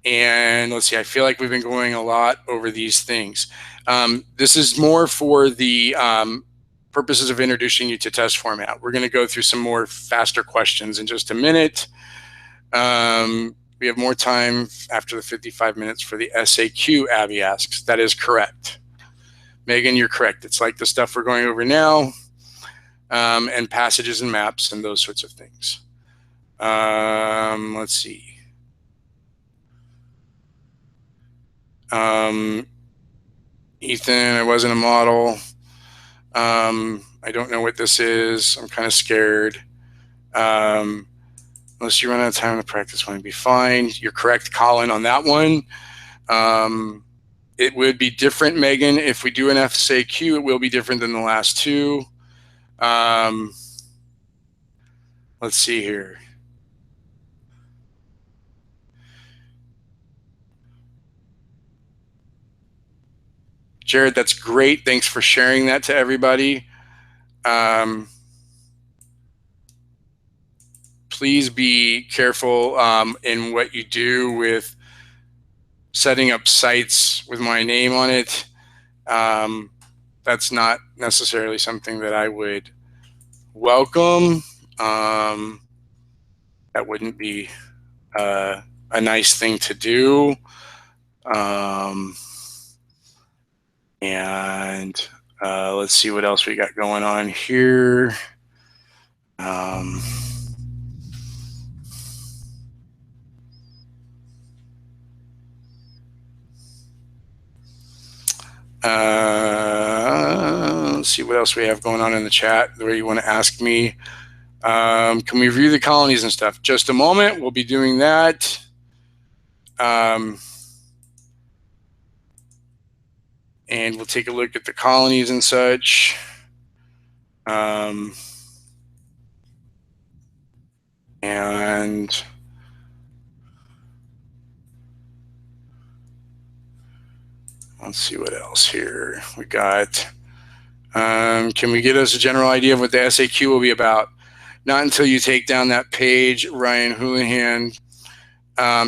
let's see, I feel like we've been going a lot over these things. This is more for the purposes of introducing you to test format. We're going to go through some more faster questions in just a minute. We have more time after the 55 minutes for the SAQ, Abby asks. That is correct. Megan, you're correct. It's like the stuff we're going over now, and passages and maps and those sorts of things. Let's see. Ethan, I wasn't a model. I don't know what this is. I'm kind of scared. Unless you run out of time to practice, one would be fine. You're correct, Colin, on that one. It would be different, Megan. If we do an FAQ, it will be different than the last two. Let's see here. Jared, that's great. Thanks for sharing that to everybody. Please be careful in what you do with setting up sites with my name on it. That's not necessarily something that I would welcome. That wouldn't be a nice thing to do. And let's see what else we got going on here. Let's see what else we have going on in the chat where you want to ask me. Can we review the colonies and stuff? Just a moment. We'll be doing that. And we'll take a look at the colonies and such. And let's see what else here we got. Can we get us a general idea of what the SAQ will be about? Not until you take down that page, Ryan Houlihan.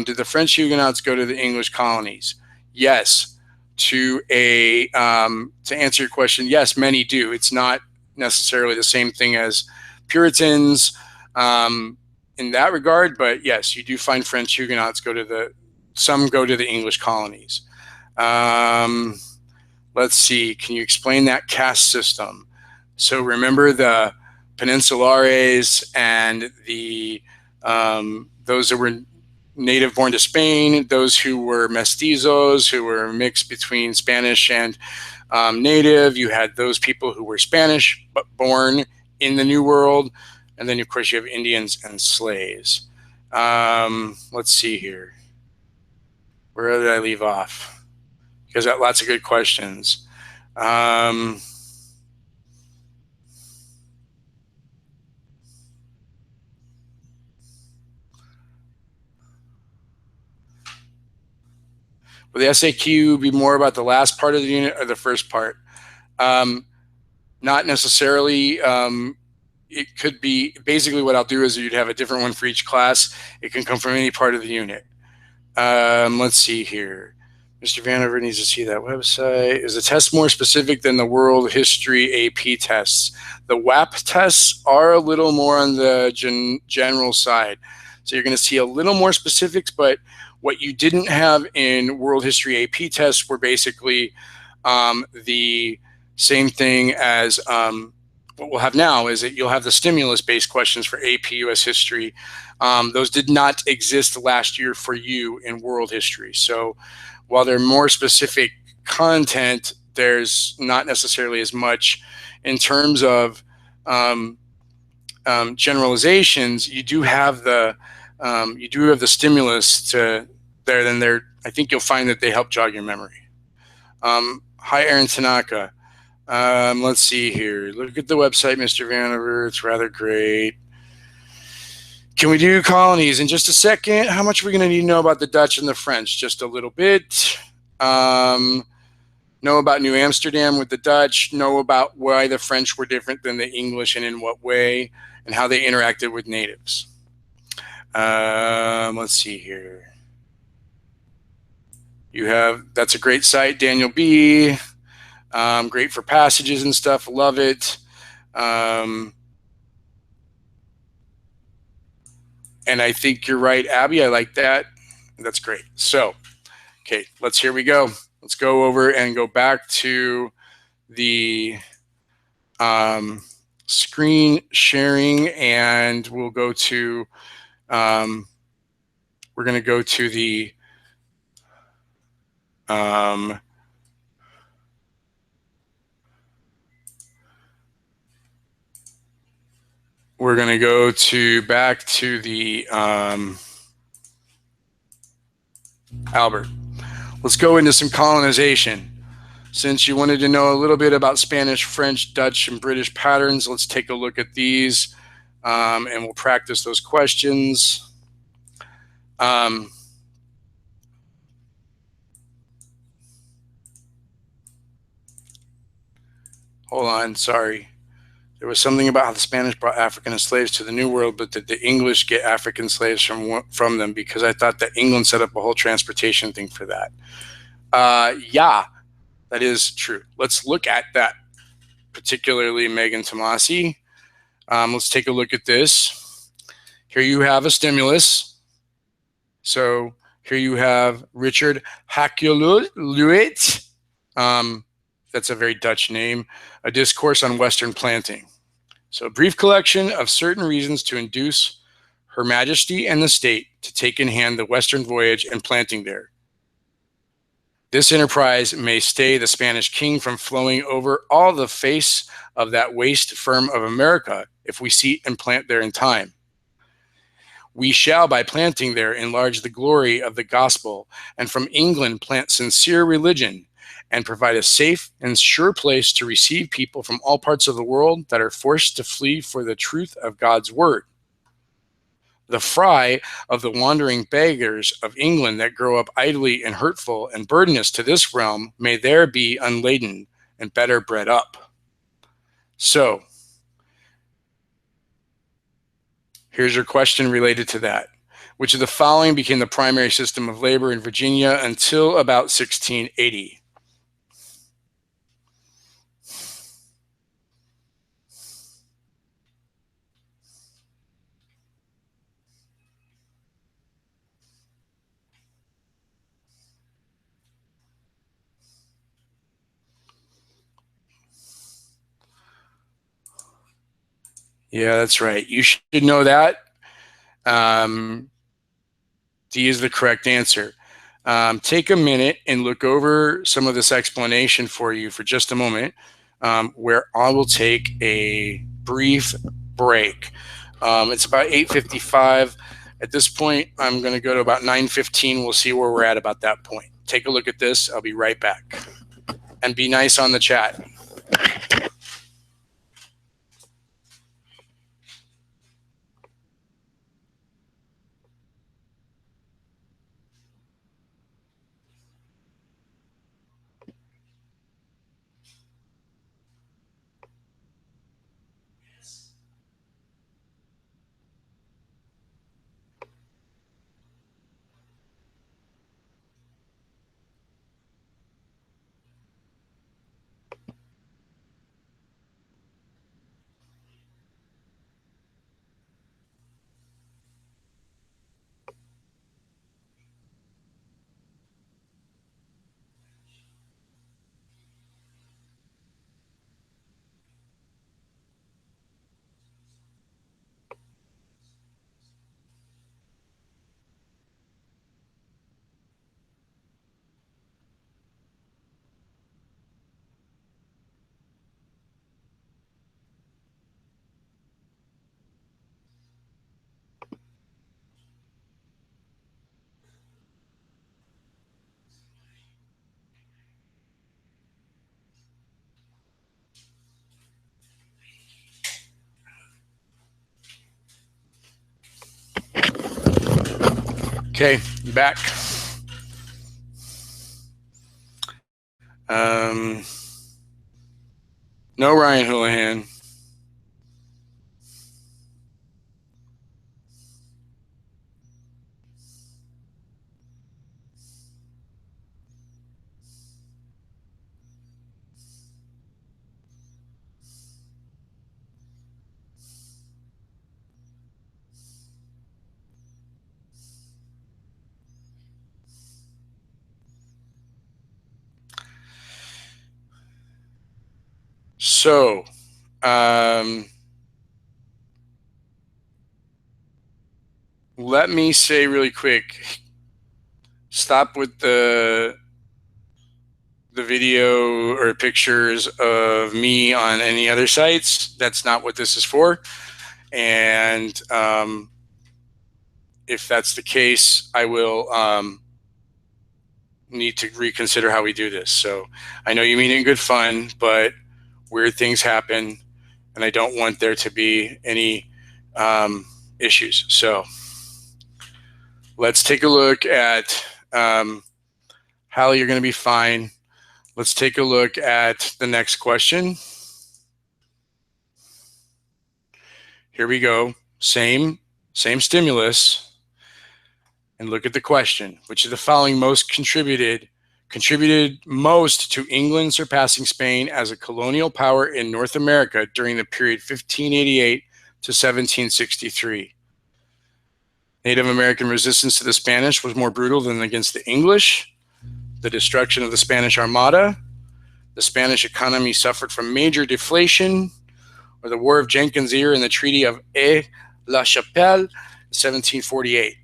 Did the French Huguenots go to the English colonies? Yes. To answer your question, yes, many do. It's not necessarily the same thing as Puritans in that regard, but yes, you do find French Huguenots some go to the English colonies. Let's see, can you explain that caste system? So remember the Peninsulares and the those that were native born to Spain, those who were mestizos, who were mixed between Spanish and native. You had those people who were Spanish but born in the New World. And then, of course, you have Indians and slaves. Let's see here. Where did I leave off? Because I got lots of good questions. Will the SAQ be more about the last part of the unit or the first part? Not necessarily. It could be basically what I'll do is you'd have a different one for each class. It can come from any part of the unit. Let's see here. Mr. Vanover needs to see that website. Is the test more specific than the World History AP tests? The WAP tests are a little more on the general side. So you're going to see a little more specifics, but what you didn't have in World History AP tests were basically the same thing as what we'll have now is that you'll have the stimulus-based questions for AP US History. Those did not exist last year for you in World History. So while they're more specific content, there's not necessarily as much in terms of generalizations. You do have the stimulus to there. Then I think you'll find that they help jog your memory. Hi, Aaron Tanaka. Let's see here. Look at the website, Mr. Vanover. It's rather great. Can we do colonies in just a second? How much are we going to need to know about the Dutch and the French? Just a little bit. Know about New Amsterdam with the Dutch. Know about why the French were different than the English and in what way, and how they interacted with natives. Let's see here. That's a great site, Daniel B. Great for passages and stuff. Love it. And I think you're right, Abby. I like that. That's great. So, okay, here we go. Let's go over and go back to the screen sharing, and we'll go to, we're going to go to the, we're going to go back to the Albert. Let's go into some colonization. Since you wanted to know a little bit about Spanish, French, Dutch, and British patterns, let's take a look at these, and we'll practice those questions. Hold on, sorry. There was something about how the Spanish brought African slaves to the New World, but did the English get African slaves from them? Because I thought that England set up a whole transportation thing for that. Yeah, that is true. Let's look at that, particularly Megan Tomasi. Let's take a look at this. Here you have a stimulus. So here you have Richard Hakluyt. That's a very Dutch name. A discourse on Western planting. So a brief collection of certain reasons to induce Her Majesty and the state to take in hand the western voyage and planting there. This enterprise may stay the Spanish king from flowing over all the face of that waste firm of America if we seat and plant there in time. We shall, by planting there, enlarge the glory of the gospel, and from England plant sincere religion, and provide a safe and sure place to receive people from all parts of the world that are forced to flee for the truth of God's word. The fry of the wandering beggars of England that grow up idly and hurtful and burdenous to this realm may there be unladen and better bred up. So, here's your question related to that. Which of the following became the primary system of labor in Virginia until about 1680? Yeah, that's right. You should know that. D is the correct answer. Take a minute and look over some of this explanation for you for just a moment, where I will take a brief break. It's about 8:55. At this point, I'm going to go to about 9:15. We'll see where we're at about that point. Take a look at this. I'll be right back. And be nice on the chat. Okay, back. No Ryan Houlihan. So, let me say really quick, stop with the video or pictures of me on any other sites. That's not what this is for. And if that's the case, I will need to reconsider how we do this. So I know you mean it in good fun, but weird things happen, and I don't want there to be any issues. So let's take a look at Hallie, you're going to be fine. Let's take a look at the next question. Here we go. Same stimulus. And look at the question. Which of the following most contributed most to England surpassing Spain as a colonial power in North America during the period 1588 to 1763? Native American resistance to the Spanish was more brutal than against the English. The destruction of the Spanish Armada. the Spanish economy suffered from major deflation, or the War of Jenkins' Ear and the Treaty of Aix-la-Chapelle, 1748.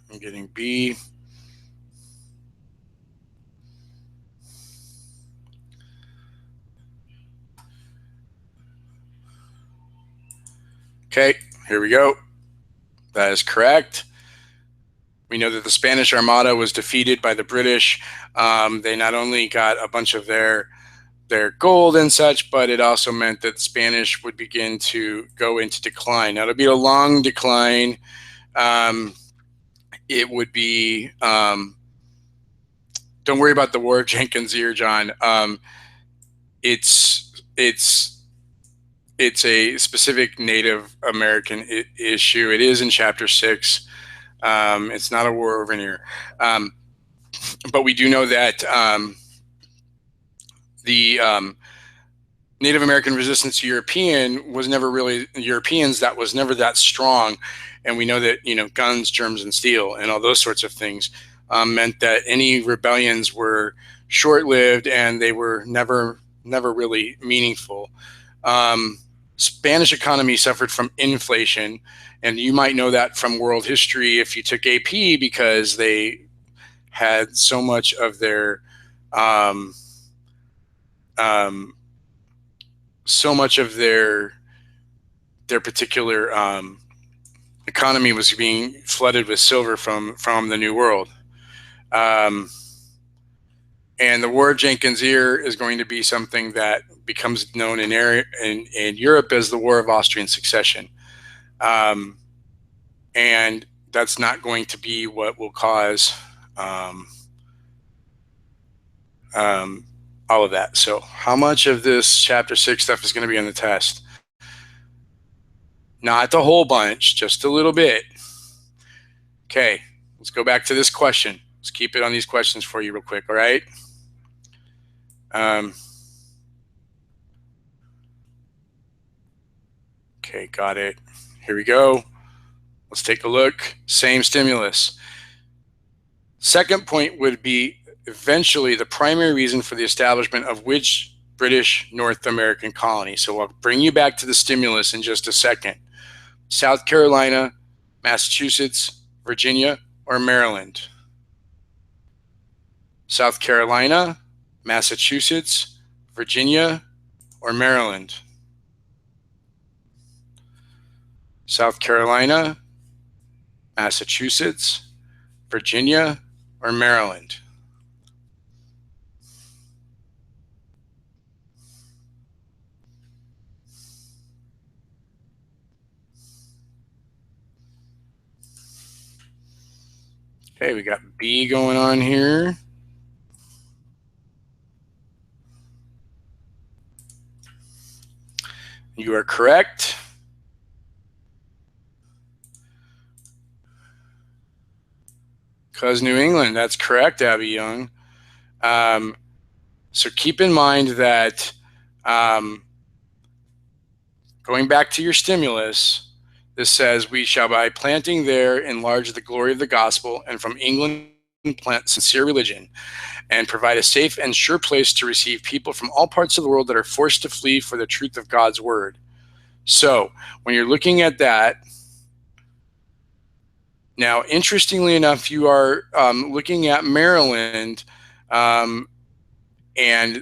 I'm getting B. Okay, here we go. That is correct. We know that the Spanish Armada was defeated by the British. They not only got a bunch of their gold and such, but it also meant that Spanish would begin to go into decline. Now, it'll be a long decline. It would be, don't worry about the War of Jenkins' Ear, John. It's a specific Native American issue. It is in Chapter 6. It's not a war over an ear. But we do know that the Native American resistance to Europeans was never that strong. And we know that, guns, germs, and steel and all those sorts of things meant that any rebellions were short-lived and they were never really meaningful. Spanish economy suffered from inflation, and you might know that from world history if you took AP, because they had so much of their particular economy was being flooded with silver from the New World. And the War of Jenkins' Ear is going to be something that becomes known in Europe as the War of Austrian Succession. And that's not going to be what will cause all of that. So how much of this Chapter 6 stuff is going to be on the test? Not the whole bunch, just a little bit. Okay, let's go back to this question. Let's keep it on these questions for you real quick, all right? Okay, got it. Here we go. Let's take a look. Same stimulus. Second point would be eventually the primary reason for the establishment of which British North American colony. So I'll bring you back to the stimulus in just a second. South Carolina, Massachusetts, Virginia, or Maryland? South Carolina, Massachusetts, Virginia, or Maryland? South Carolina, Massachusetts, Virginia, or Maryland? Okay, we got B going on here. You are correct. Because New England, that's correct, Abby Young. So keep in mind that going back to your stimulus, this says, we shall by planting there enlarge the glory of the gospel, and from England plant sincere religion, and provide a safe and sure place to receive people from all parts of the world that are forced to flee for the truth of God's word. So when you're looking at that, now, interestingly enough, you are looking at Maryland, and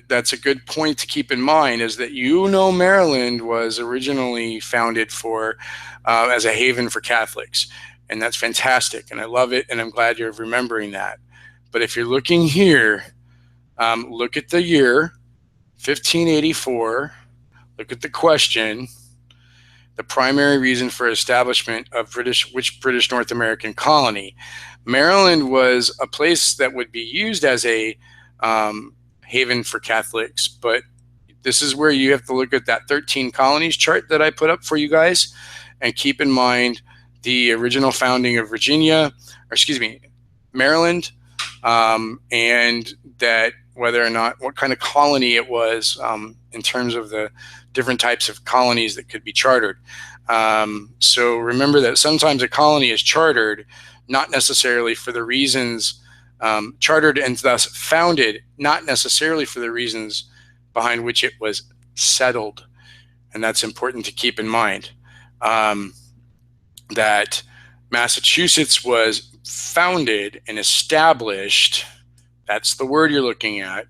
that's a good point to keep in mind, is that Maryland was originally founded for as a haven for Catholics, and that's fantastic, and I love it, and I'm glad you're remembering that. But if you're looking here, look at the year, 1584, look at the question, the primary reason for establishment of which British North American colony. Maryland was a place that would be used as a haven for Catholics, but this is where you have to look at that 13 colonies chart that I put up for you guys, and keep in mind the original founding of Maryland, and that whether or not what kind of colony it was in terms of the different types of colonies that could be chartered. So remember that sometimes a colony is chartered not necessarily for the reasons chartered and thus founded, not necessarily for the reasons behind which it was settled. And that's important to keep in mind. That Massachusetts was founded and established, that's the word you're looking at,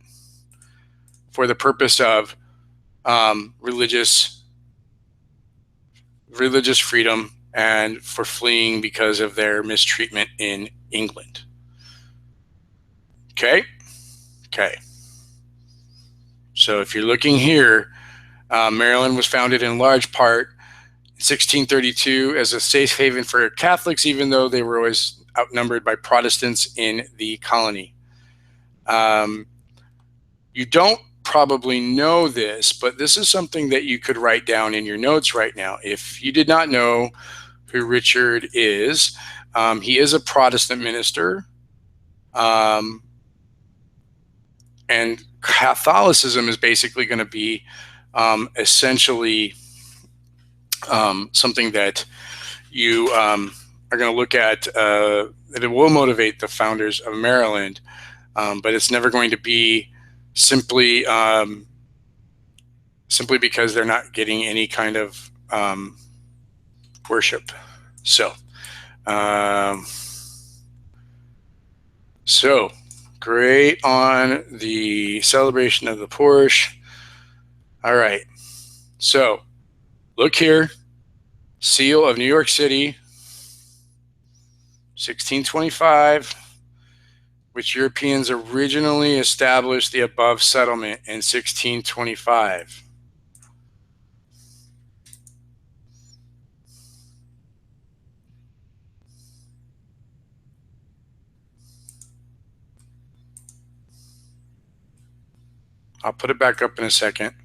for the purpose of religious freedom and for fleeing because of their mistreatment in England. Okay? Okay. So if you're looking here, Maryland was founded in large part in 1632 as a safe haven for Catholics, even though they were always outnumbered by Protestants in the colony. You don't probably know this, but this is something that you could write down in your notes right now. If you did not know who Richard is, he is a Protestant minister. And Catholicism is basically going to be essentially something that you are going to look at, that it will motivate the founders of Maryland, but it's never going to be simply because they're not getting any kind of worship. So great on the celebration of the APUSH. All right, so look here, seal of New York City, 1625, which Europeans originally established the above settlement in 1625. I'll put it back up in a second.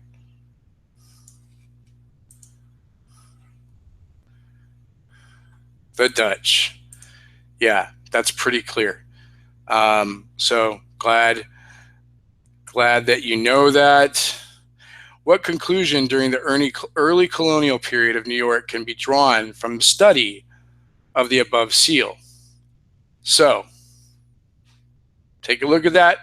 The Dutch. Yeah, that's pretty clear. So glad that you know that. What conclusion during the early colonial period of New York can be drawn from the study of the above seal? So take a look at that.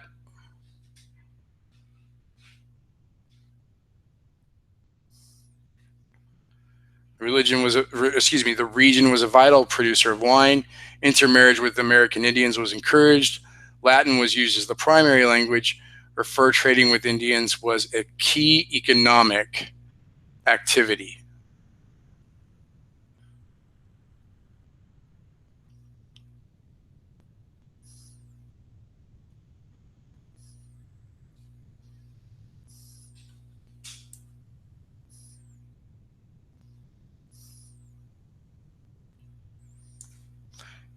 The region was a vital producer of wine. Intermarriage with American Indians was encouraged. Latin was used as the primary language. Fur trading with Indians was a key economic activity.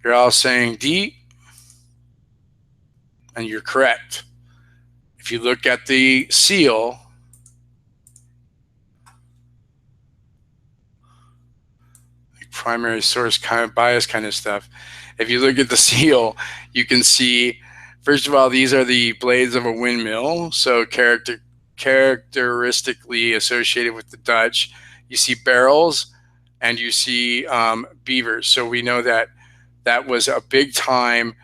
You're all saying D, and you're correct. If you look at the seal, primary source kind of bias kind of stuff. If you look at the seal, you can see, first of all, these are the blades of a windmill, so characteristically associated with the Dutch. You see barrels and you see beavers. So we know that that was a big time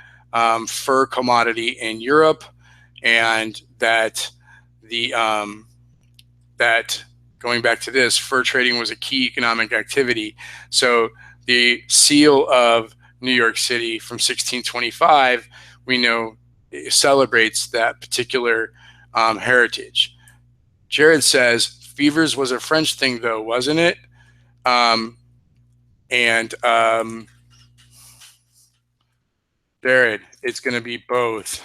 fur commodity in Europe, and that going back to this, fur trading was a key economic activity. So the seal of New York City from 1625, we know celebrates that particular heritage. Jared says, beavers was a French thing though, wasn't it? Jared, it's going to be both.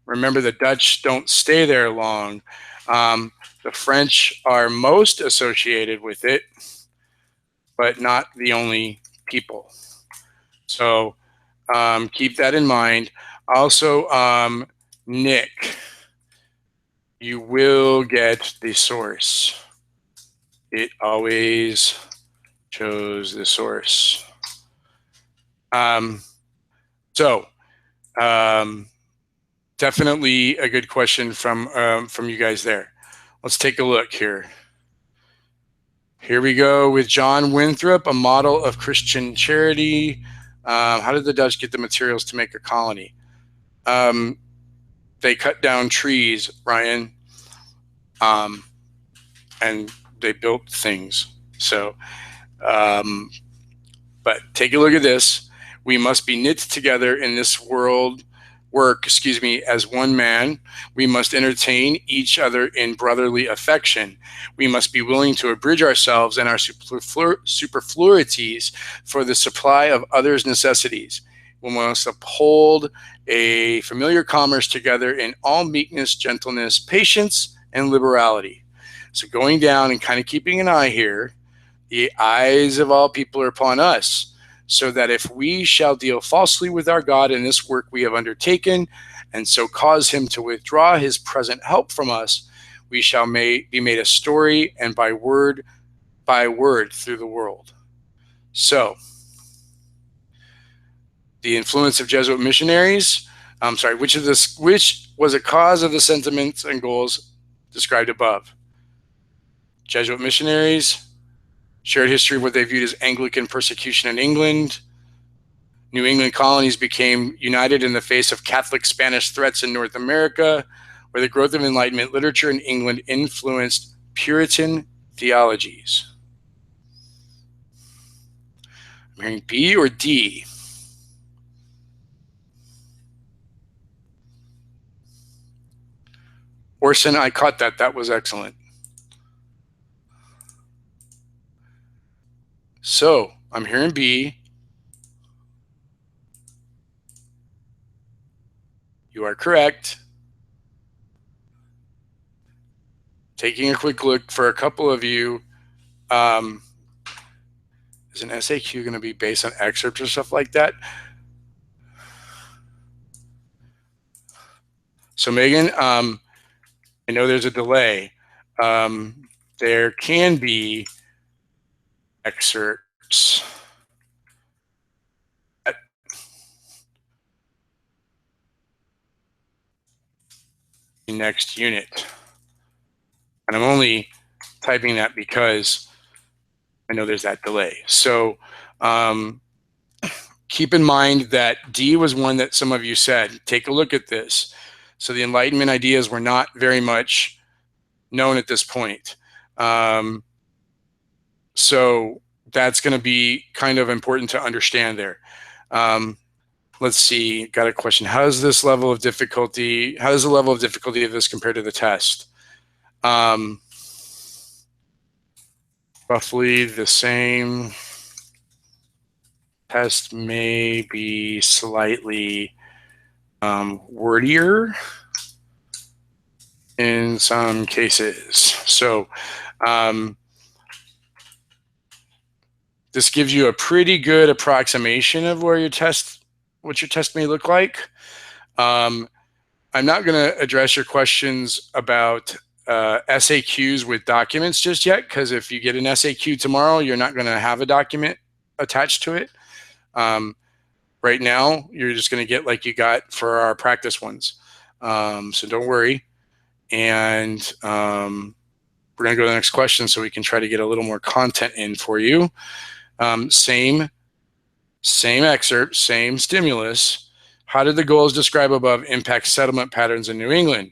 Remember, the Dutch don't stay there long. The French are most associated with it, but not the only people. So keep that in mind. Also, Nick, you will get the source. It always shows the source. So Definitely a good question from you guys there. Let's take a look here. Here we go with John Winthrop, a model of Christian charity. How did the Dutch get the materials to make a colony? They cut down trees, Ryan, and they built things. So, but take a look at this. We must be knit together in this work, as one man. We must entertain each other in brotherly affection. We must be willing to abridge ourselves and our superfluities for the supply of others' necessities. We must uphold a familiar commerce together in all meekness, gentleness, patience, and liberality. So going down and kind of keeping an eye here, the eyes of all people are upon us, so that if we shall deal falsely with our God in this work we have undertaken, and so cause him to withdraw his present help from us, we shall be made a story, and by word through the world. So, the influence of Jesuit missionaries, which was a cause of the sentiments and goals described above. Jesuit missionaries, shared history of what they viewed as Anglican persecution in England. New England colonies became united in the face of Catholic Spanish threats in North America, where the growth of Enlightenment literature in England influenced Puritan theologies. I'm hearing B or D. Orson, I caught that. That was excellent. So I'm hearing B. You are correct. Taking a quick look for a couple of you, is an SAQ going to be based on excerpts or stuff like that? So Megan, I know there's a delay. There can be excerpts at the next unit. And I'm only typing that because I know there's that delay. So keep in mind that D was one that some of you said, take a look at this. So the Enlightenment ideas were not very much known at this point. So that's going to be kind of important to understand there. Let's see, got a question. How does the level of difficulty of this compare to the test? Roughly the same. Test may be slightly wordier in some cases. So this gives you a pretty good approximation of what your test may look like. I'm not going to address your questions about SAQs with documents just yet, because if you get an SAQ tomorrow, you're not going to have a document attached to it. Right now, you're just going to get like you got for our practice ones. So don't worry. And we're going to go to the next question so we can try to get a little more content in for you. Same excerpt, same stimulus. How did the goals described above impact settlement patterns in New England?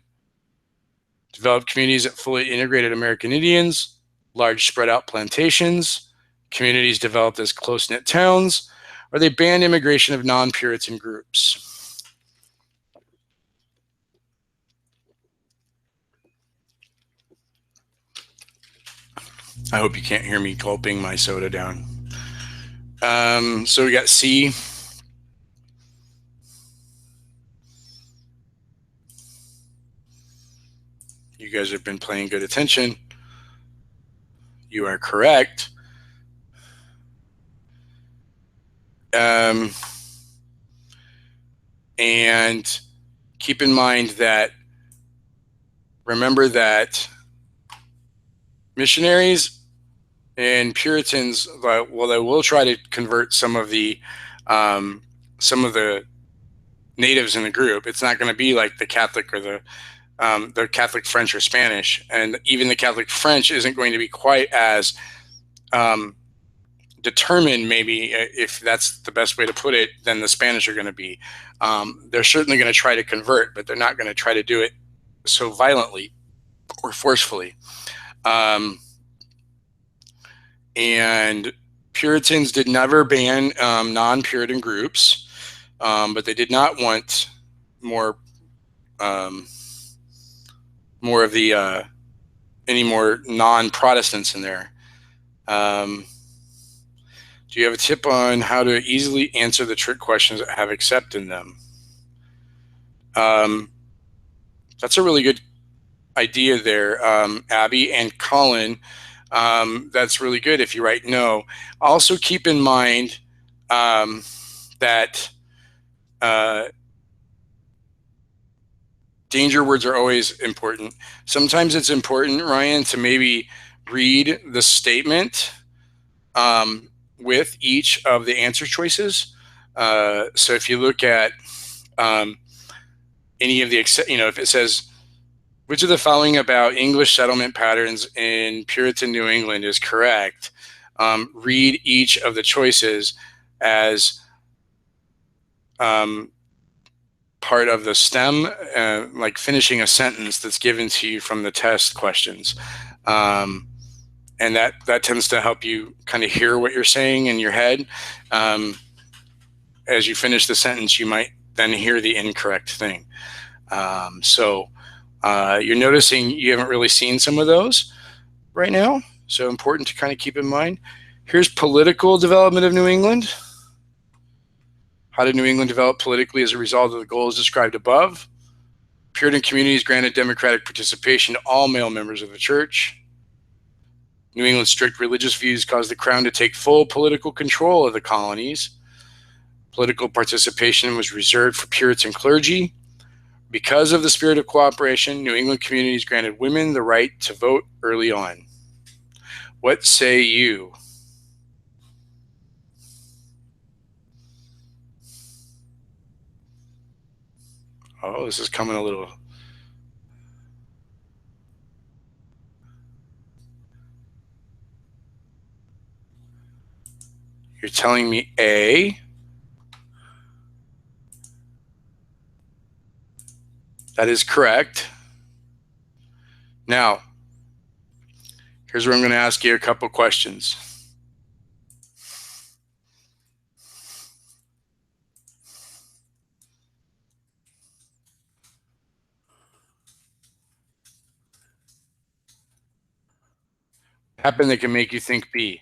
Developed communities that fully integrated American Indians, large spread out plantations, communities developed as close-knit towns, or they banned immigration of non-Puritan groups. I hope you can't hear me gulping my soda down. So we got C. You guys have been paying good attention. You are correct. And keep in mind that, remember that missionaries and Puritans, well, they will try to convert some of the natives in the group. It's not going to be like the Catholic or the Catholic French or Spanish, and even the Catholic French isn't going to be quite as determined, maybe, if that's the best way to put it, than the Spanish are going to be. They're certainly going to try to convert, but they're not going to try to do it so violently or forcefully. And Puritans did never ban non-Puritan groups, but they did not want more more of the any more non-Protestants in there. Do you have a tip on how to easily answer the trick questions that have accept in them? That's a really good idea there, Abby and Colin. That's really good if you write no. Also keep in mind that danger words are always important. Sometimes it's important, Ryan, to maybe read the statement with each of the answer choices. So if you look at any of the, if it says, which of the following about English settlement patterns in Puritan New England is correct, read each of the choices as part of the stem, like finishing a sentence that's given to you from the test questions. And that tends to help you kind of hear what you're saying in your head. As you finish the sentence, you might then hear the incorrect thing. So you're noticing you haven't really seen some of those right now. So important to kind of keep in mind. Here's political development of New England. How did New England develop politically as a result of the goals described above? Puritan communities granted democratic participation to all male members of the church. New England's strict religious views caused the crown to take full political control of the colonies. Political participation was reserved for Puritan clergy. Because of the spirit of cooperation, New England communities granted women the right to vote early on. What say you? Oh, this is coming a little. You're telling me A. That is correct. Now, here's where I'm going to ask you a couple questions. What happened that can make you think B?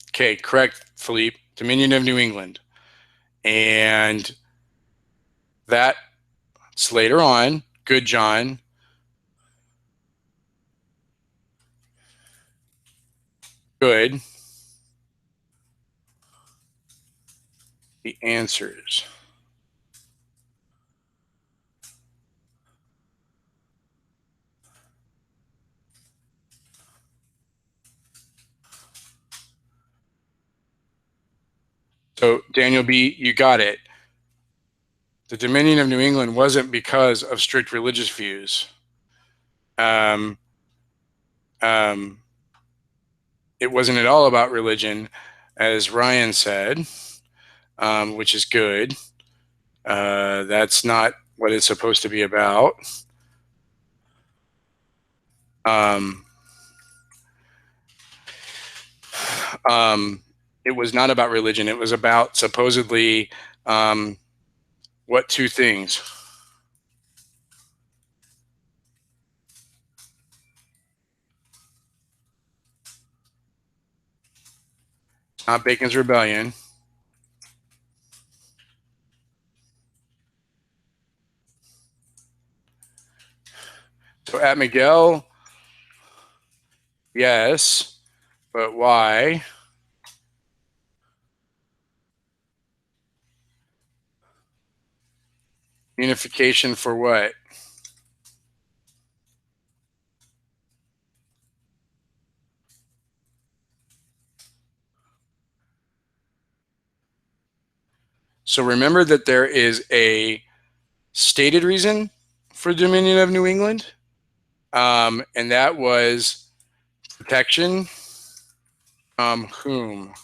Okay, correct, Philippe. Dominion of New England. And that's later on. Good, John. Good. The answers. So, Daniel B., you got it. The Dominion of New England wasn't because of strict religious views. It wasn't at all about religion, as Ryan said, which is good. That's not what it's supposed to be about. It was not about religion. It was about supposedly what two things? Not Bacon's Rebellion. So at Miguel, yes, but why? Unification for what? So remember that there is a stated reason for the Dominion of New England, and that was protection from whom?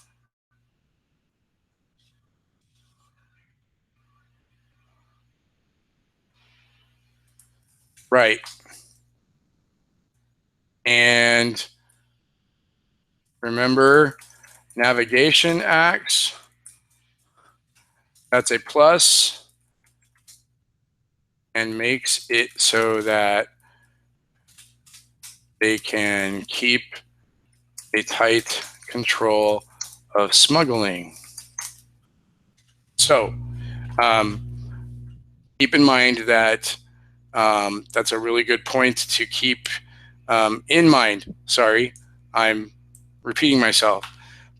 Right. And remember, navigation acts, that's a plus, and makes it so that they can keep a tight control of smuggling. So um, keep in mind that that's a really good point to keep in mind. Sorry, I'm repeating myself.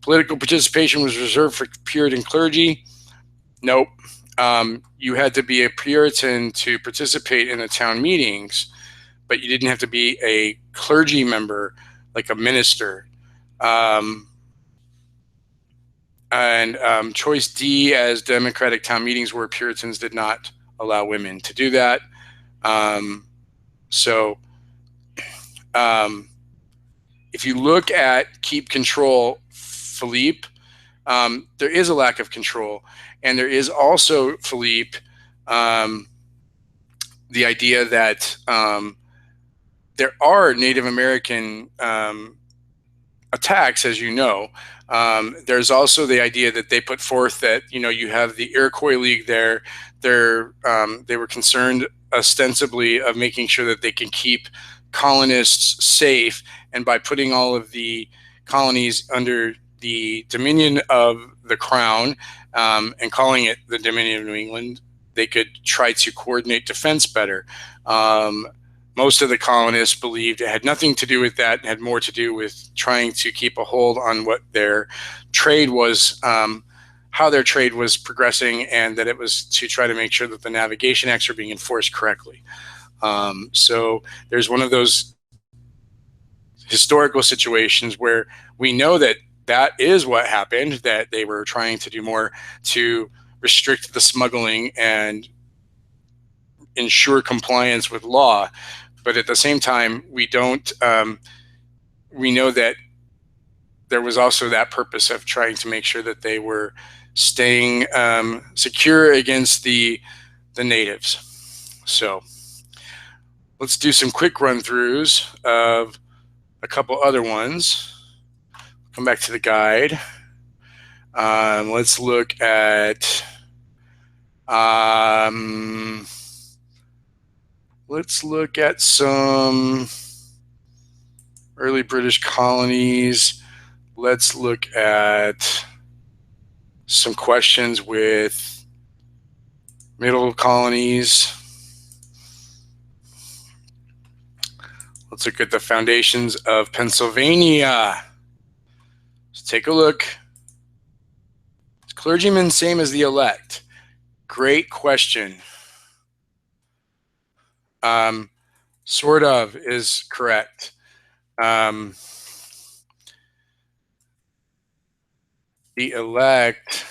Political participation was reserved for Puritan clergy. Nope. You had to be a Puritan to participate in the town meetings, but you didn't have to be a clergy member like a minister. And choice D as Democratic town meetings where Puritans did not allow women to do that. So if you look at keep control, Philippe, there is a lack of control. And there is also, Philippe, the idea that there are Native American attacks, as you know. There's also the idea that they put forth that, you know, you have the Iroquois League there. They were concerned ostensibly of making sure that they can keep colonists safe, and by putting all of the colonies under the dominion of the crown and calling it the Dominion of New England, they could try to coordinate defense better. Most of the colonists believed it had nothing to do with that and had more to do with trying to keep a hold on what their trade was, how their trade was progressing, and that it was to try to make sure that the navigation acts were being enforced correctly. So there's one of those historical situations where we know that that is what happened, that they were trying to do more to restrict the smuggling and ensure compliance with law. But at the same time, we don't, we know that there was also that purpose of trying to make sure that they were staying secure against the natives. So let's do some quick run-throughs of a couple other ones. Come back to the guide. Let's look at some early British colonies. Let's look at some questions with middle colonies. Let's look at the foundations of Pennsylvania. Let's take a look. Is clergyman same as the elect? Great question. Sort of is correct. The elect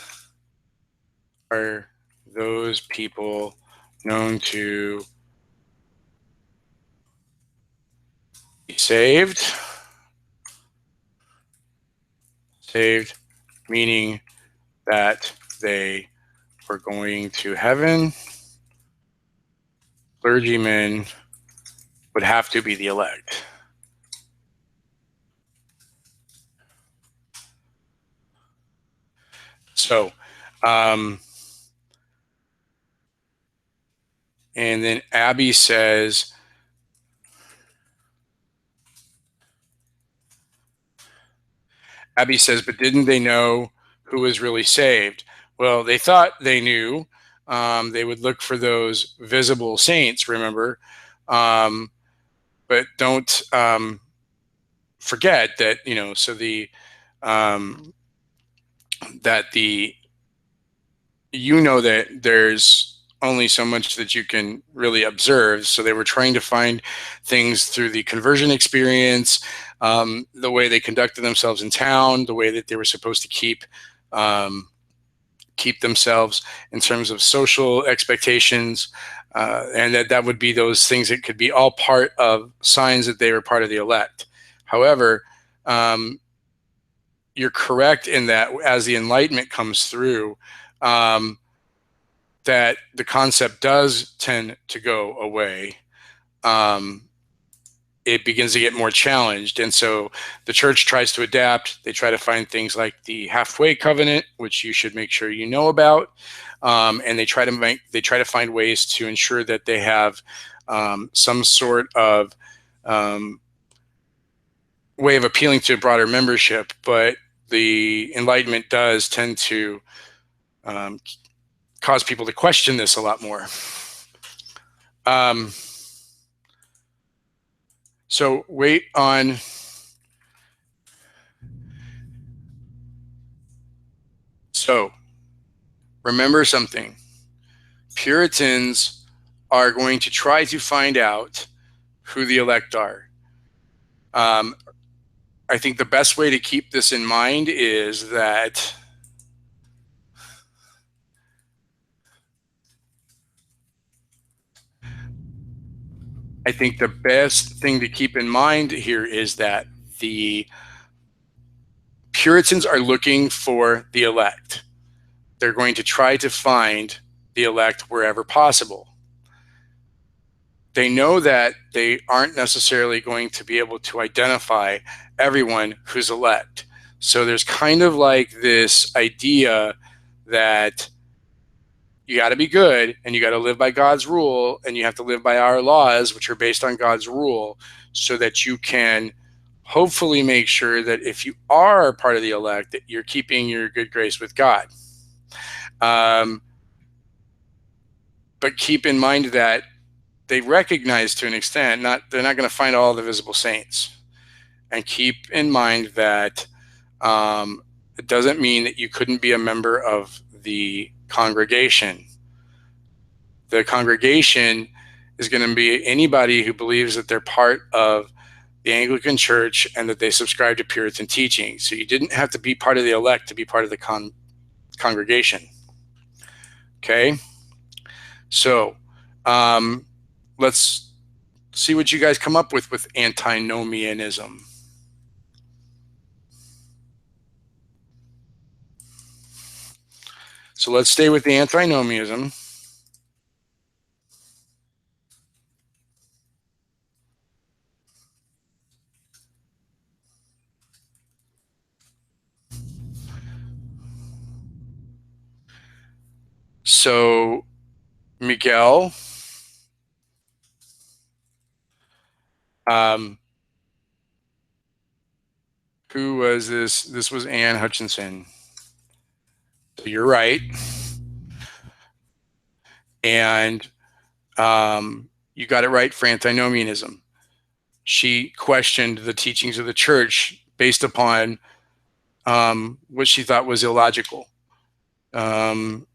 are those people known to be saved. Saved meaning that they were going to heaven. Clergymen would have to be the elect. So, and then Abby says, but didn't they know who was really saved? Well, they thought they knew. They would look for those visible saints, remember? But don't forget that, you know, so the, that the, you know that there's only so much that you can really observe. So they were trying to find things through the conversion experience, the way they conducted themselves in town, the way that they were supposed to keep keep themselves in terms of social expectations, and that would be those things that could be all part of signs that they were part of the elect. However, you're correct in that as the Enlightenment comes through, that the concept does tend to go away. It begins to get more challenged. And so the church tries to adapt. They try to find things like the halfway covenant, which you should make sure you know about. And they try to find ways to ensure that they have some sort of way of appealing to a broader membership. But the Enlightenment does tend to cause people to question this a lot more. So wait on. So remember something. Puritans are going to try to find out who the elect are. I think the best way to keep this in mind is that I think the best thing to keep in mind here is that the Puritans are looking for the elect. They're going to try to find the elect wherever possible. They know that they aren't necessarily going to be able to identify everyone who's elect. So there's kind of like this idea that you got to be good and you got to live by God's rule and you have to live by our laws, which are based on God's rule, so that you can hopefully make sure that if you are part of the elect, that you're keeping your good grace with God. But keep in mind that they recognize to an extent, they're not going to find all the visible saints. And keep in mind that it doesn't mean that you couldn't be a member of the congregation. The congregation is going to be anybody who believes that they're part of the Anglican Church and that they subscribe to Puritan teaching. So you didn't have to be part of the elect to be part of the congregation. Okay? So let's see what you guys come up with antinomianism. So let's stay with the antinomianism. So Miguel, who was this? This was Anne Hutchinson. So you're right. And you got it right for antinomianism. She questioned the teachings of the church based upon what she thought was illogical. And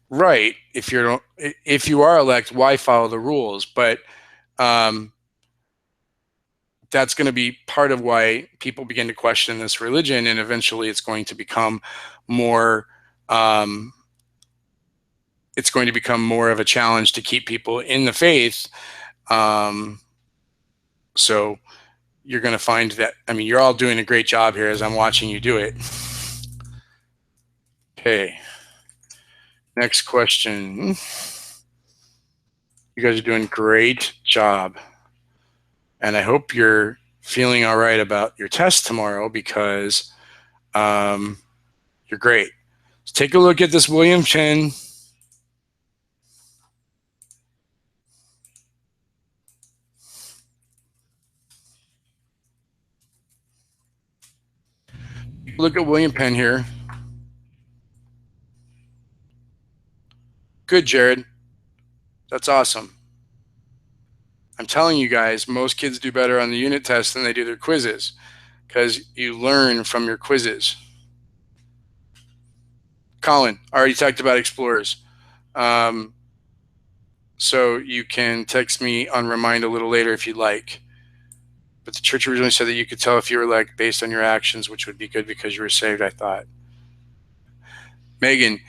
right, if you are elect, why follow the rules? But that's going to be part of why people begin to question this religion, and eventually it's going to become more it's going to become more of a challenge to keep people in the faith. So you're going to find that, I mean, you're all doing a great job here as I'm watching you do it. Okay. Next question. You guys are doing a great job. And I hope you're feeling all right about your test tomorrow, because you're great. Let's take a look at this William Penn. Look at William Penn here. Good, Jared. That's awesome. I'm telling you guys, most kids do better on the unit test than they do their quizzes, because you learn from your quizzes. Colin, already talked about explorers. So you can text me on Remind a little later if you'd like. But the church originally said that you could tell if you were elect based on your actions, which would be good because you were saved, I thought. Megan,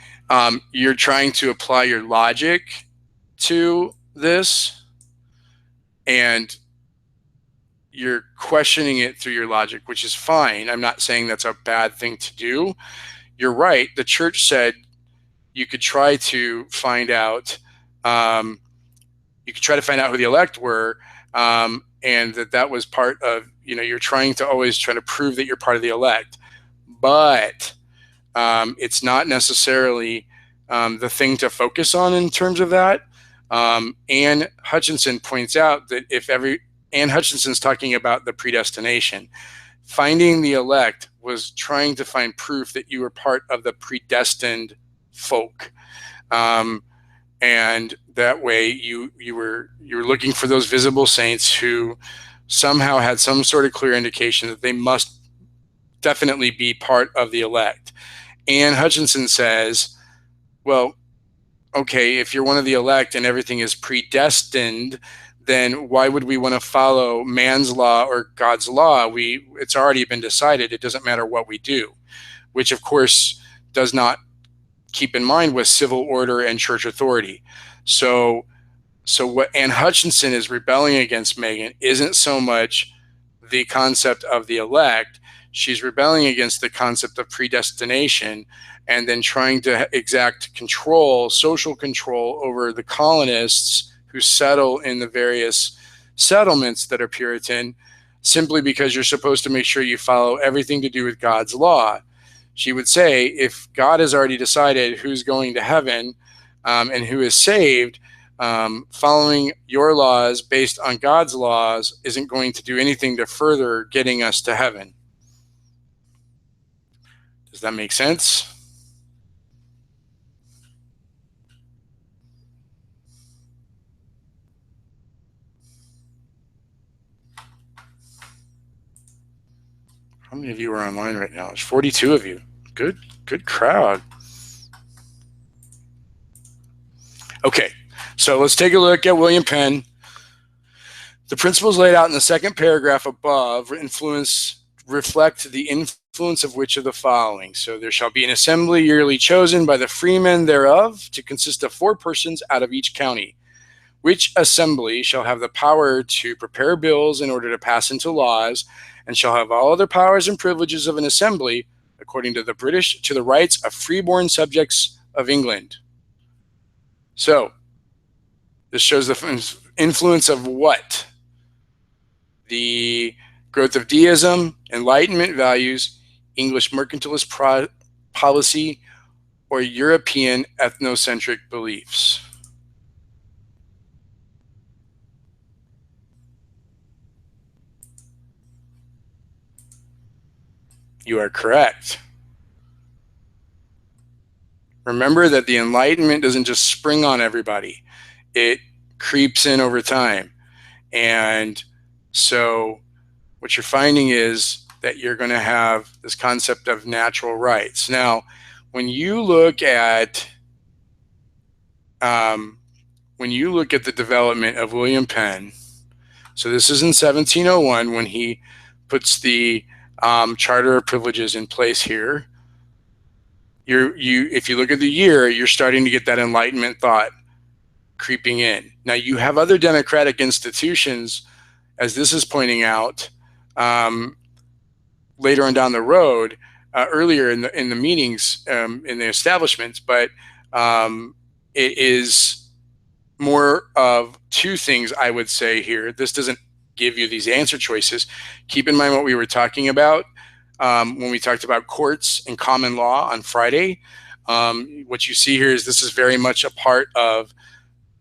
you're trying to apply your logic to this, and you're questioning it through your logic, which is fine. I'm not saying that's a bad thing to do. You're right. The church said you could try to find out. You could try to find out who the elect were, and that was part of. You're trying to always try to prove that you're part of the elect, but it's not necessarily the thing to focus on in terms of that. Anne Hutchinson points out that Anne Hutchinson's talking about the predestination. Finding the elect was trying to find proof that you were part of the predestined folk. And that way you were looking for those visible saints who somehow had some sort of clear indication that they must definitely be part of the elect. Anne Hutchinson says, well, okay, if you're one of the elect and everything is predestined, then why would we want to follow man's law or God's law? It's already been decided. It doesn't matter what we do, which of course does not keep in mind with civil order and church authority. So what Anne Hutchinson is rebelling against, Megan, isn't so much the concept of the elect. She's rebelling against the concept of predestination and then trying to exact control, social control over the colonists who settle in the various settlements that are Puritan, simply because you're supposed to make sure you follow everything to do with God's law. She would say, if God has already decided who's going to heaven and who is saved, following your laws based on God's laws isn't going to do anything to further getting us to heaven. Does that make sense? How many of you are online right now? There's 42 of you. Good crowd. Okay, so let's take a look at William Penn. The principles laid out in the second paragraph above reflect the influence of which of the following. So there shall be an assembly yearly chosen by the freemen thereof to consist of 4 persons out of each county, which assembly shall have the power to prepare bills in order to pass into laws, and shall have all other powers and privileges of an assembly according to the rights of freeborn subjects of England. So this shows the influence of what? The growth of deism, Enlightenment values, English mercantilist policy, or European ethnocentric beliefs. You are correct. Remember that the Enlightenment doesn't just spring on everybody. It creeps in over time. And so what you're finding is that you're going to have this concept of natural rights. Now, when you look at the development of William Penn, so this is in 1701 when he puts the Charter of Privileges in place here. If you look at the year, you're starting to get that Enlightenment thought creeping in. Now, you have other democratic institutions, as this is pointing out, later on down the road, earlier in the meetings, in the establishments, but it is more of 2 things, I would say here. This doesn't give you these answer choices. Keep in mind what we were talking about when we talked about courts and common law on Friday. What you see here is this is very much a part of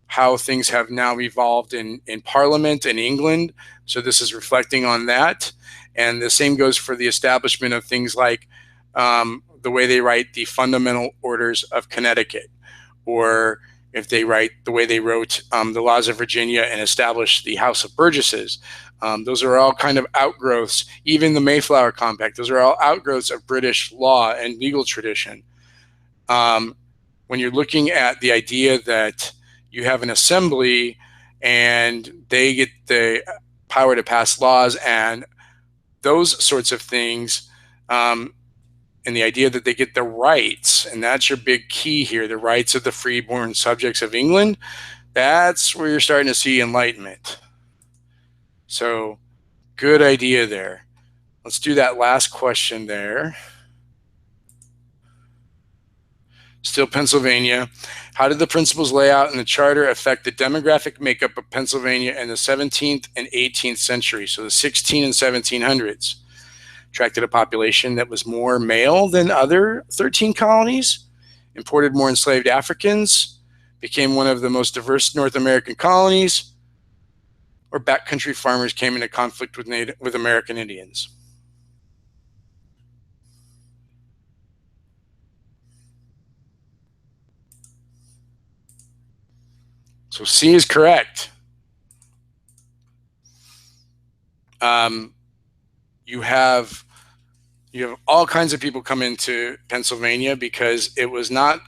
how things have now evolved in Parliament in England. So this is reflecting on that. And the same goes for the establishment of things like the way they write the Fundamental Orders of Connecticut, or if they write the way they wrote the Laws of Virginia and established the House of Burgesses. Those are all kind of outgrowths. Even the Mayflower Compact, those are all outgrowths of British law and legal tradition. When you're looking at the idea that you have an assembly and they get the power to pass laws and those sorts of things, and the idea that they get the rights, and that's your big key here, the rights of the freeborn subjects of England. That's where you're starting to see enlightenment. So good idea there. Let's do that last question there. Still Pennsylvania. How did the principles laid out in the charter affect the demographic makeup of Pennsylvania in the 17th and 18th century, so the 16 and 1700s? Attracted a population that was more male than other 13 colonies, imported more enslaved Africans, became one of the most diverse North American colonies, or backcountry farmers came into conflict with American Indians. So C is correct. You have all kinds of people come into Pennsylvania because it was not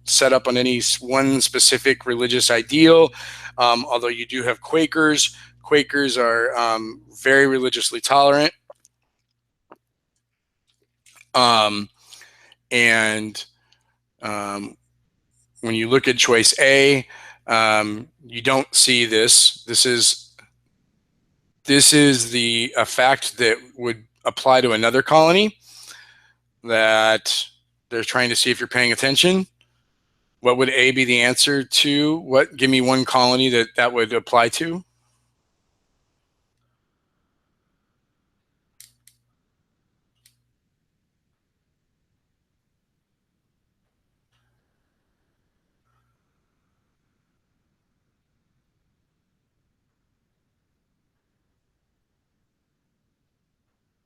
set up on any one specific religious ideal. Although you do have Quakers. Quakers are very religiously tolerant. And when you look at choice A, you don't see this. This is the fact that would apply to another colony that they're trying to see if you're paying attention. What would A be the answer to? What? Give me one colony that would apply to.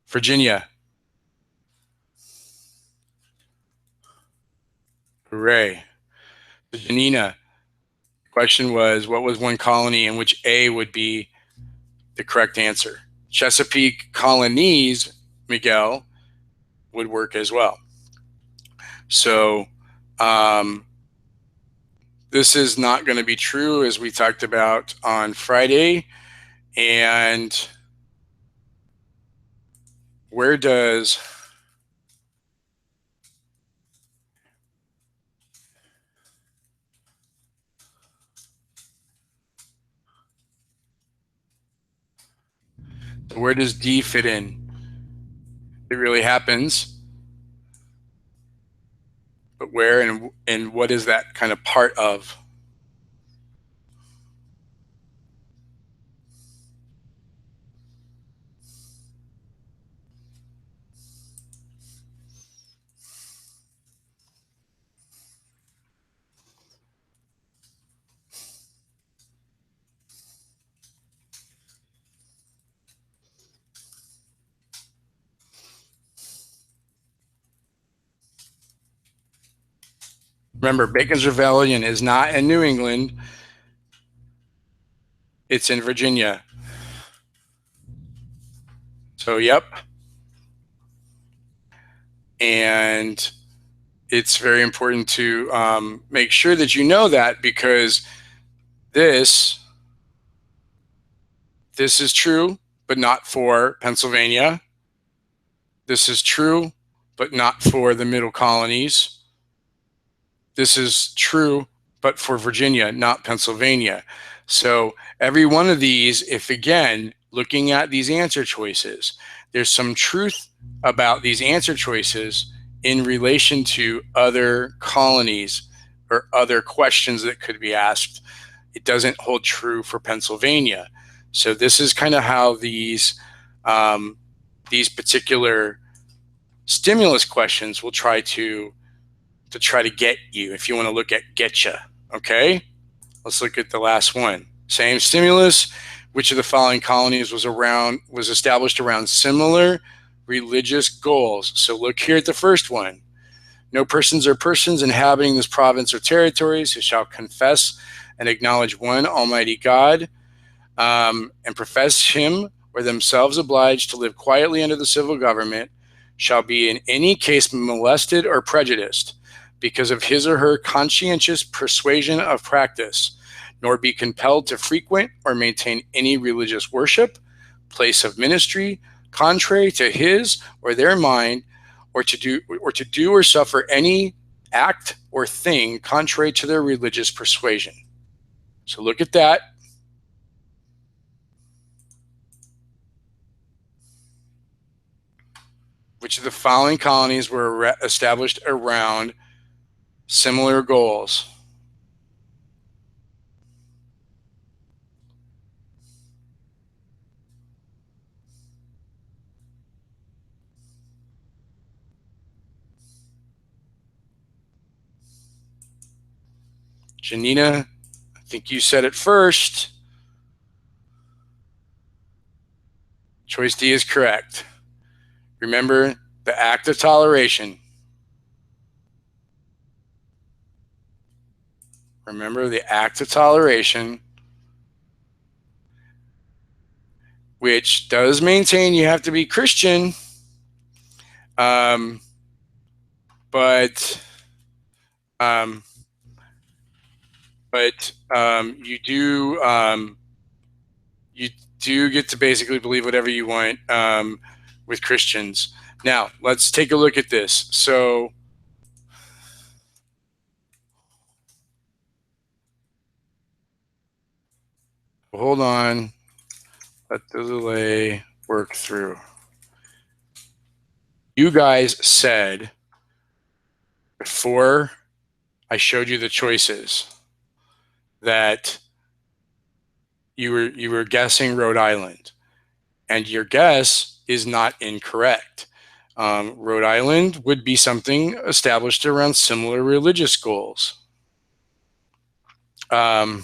Virginia. Hooray. Janina, the question was, what was one colony in which A would be the correct answer? Chesapeake colonies, Miguel, would work as well. So this is not going to be true, as we talked about on Friday. And where does D fit in? It really happens. But where and what is that kind of part of? Remember, Bacon's Rebellion is not in New England. It's in Virginia. So, yep. And it's very important to make sure that you know that, because this is true, but not for Pennsylvania. This is true, but not for the middle colonies. This is true, but for Virginia, not Pennsylvania. So every one of these, if again, looking at these answer choices, there's some truth about these answer choices in relation to other colonies or other questions that could be asked. It doesn't hold true for Pennsylvania. So this is kind of how these particular stimulus questions will try to get you, if you want to look at getcha. Okay, let's look at the last one. Same stimulus. Which of the following colonies was established around similar religious goals? So look here at the first one. No persons or persons inhabiting this province or territories who shall confess and acknowledge one Almighty God and profess him or themselves obliged to live quietly under the civil government shall be in any case molested or prejudiced because of his or her conscientious persuasion of practice, nor be compelled to frequent or maintain any religious worship, place of ministry, contrary to his or their mind, or to do or suffer any act or thing contrary to their religious persuasion. So look at that. Which of the following colonies were established around similar goals? Janina, I think you said it first. Choice D is correct. Remember the act of toleration. Remember the act of toleration, which does maintain you have to be Christian, but you do get to basically believe whatever you want with Christians. Now, let's take a look at this. So, hold on. Let the delay work through. You guys said before I showed you the choices that you were guessing Rhode Island, and your guess is not incorrect. Rhode Island would be something established around similar religious goals. When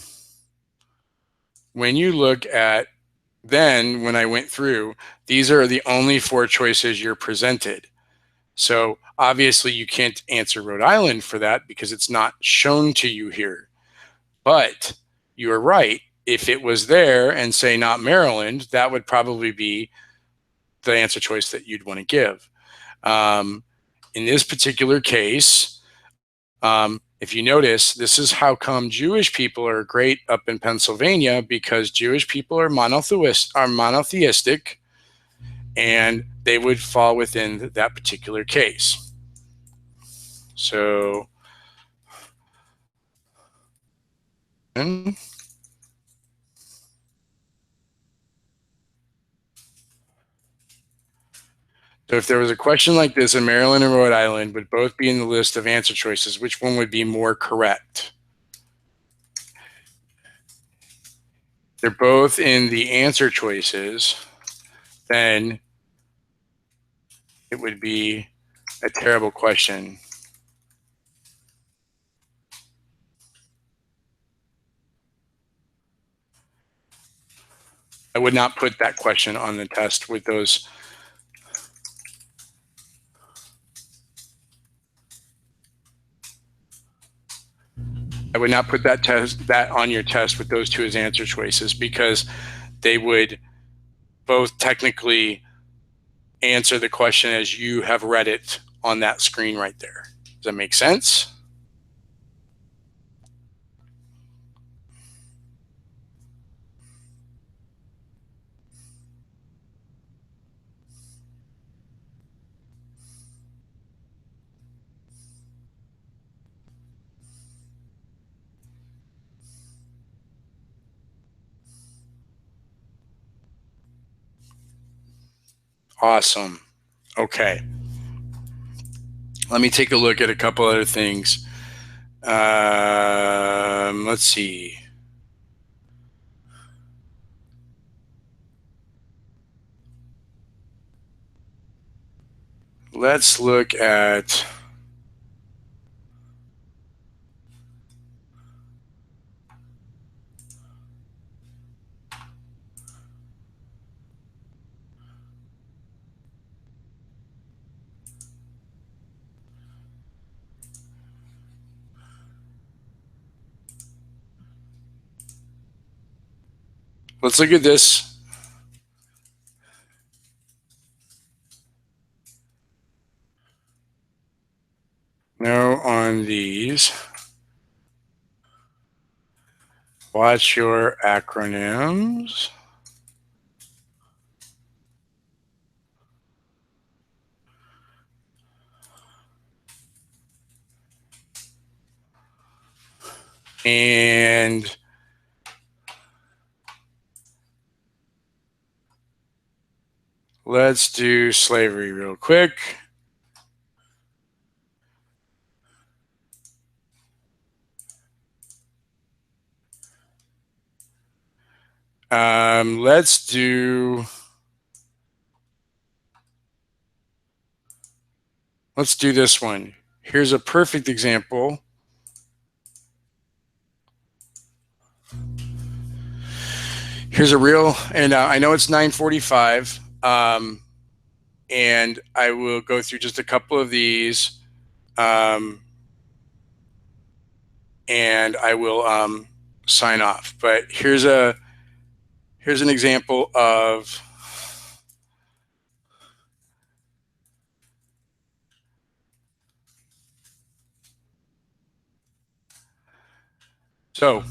you look at then, when I went through, these are the only 4 choices you're presented. So obviously you can't answer Rhode Island for that because it's not shown to you here. But you are right. If it was there and say not Maryland, that would probably be the answer choice that you'd want to give. In this particular case, if you notice, this is how come Jewish people are great up in Pennsylvania, because Jewish people are monotheistic, and they would fall within that particular case. So, if there was a question like this in Maryland and Rhode Island would both be in the list of answer choices, which one would be more correct? They're both in the answer choices, then it would be a terrible question. I would not put that question on the test with those. I would not put that on your test with those 2 as answer choices, because they would both technically answer the question as you have read it on that screen right there. Does that make sense? Awesome. Okay. Let me take a look at a couple other things. Let's see. Let's look at this. No on these. Watch your acronyms. And let's do slavery real quick. Let's do this one. Here's a perfect example. Here's a real, and I know it's 9:45, and I will go through just a couple of these, and I will sign off. But here's an example of so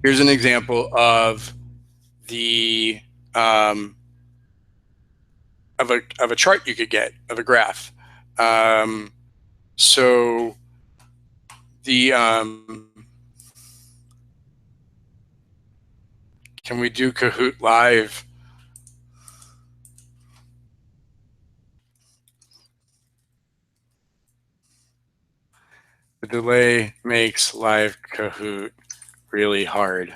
here's an example of the of a chart you could get, of a graph. So the can we do Kahoot live? The delay makes live Kahoot really hard.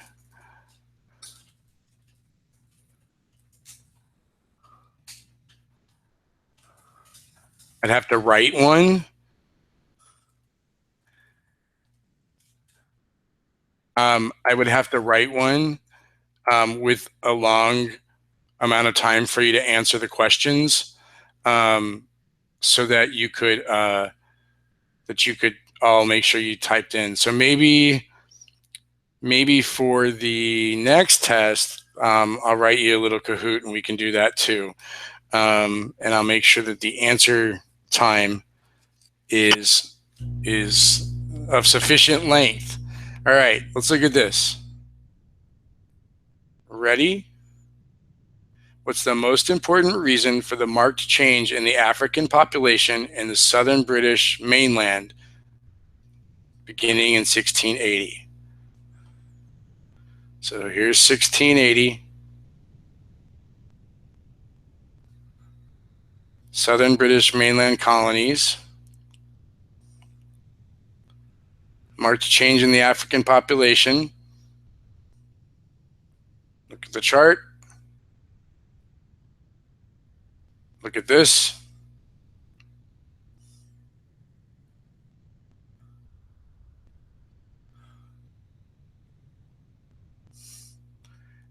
I'd have to write one. I would have to write one with a long amount of time for you to answer the questions, so that you could all make sure you typed in. So maybe for the next test, I'll write you a little Kahoot and we can do that too. And I'll make sure that the answer time is of sufficient length. All right, let's look at this. Ready? What's the most important reason for the marked change in the African population in the southern British mainland beginning in 1680? So here's 1680. Southern British mainland colonies. Marked change in the African population. Look at the chart. Look at this.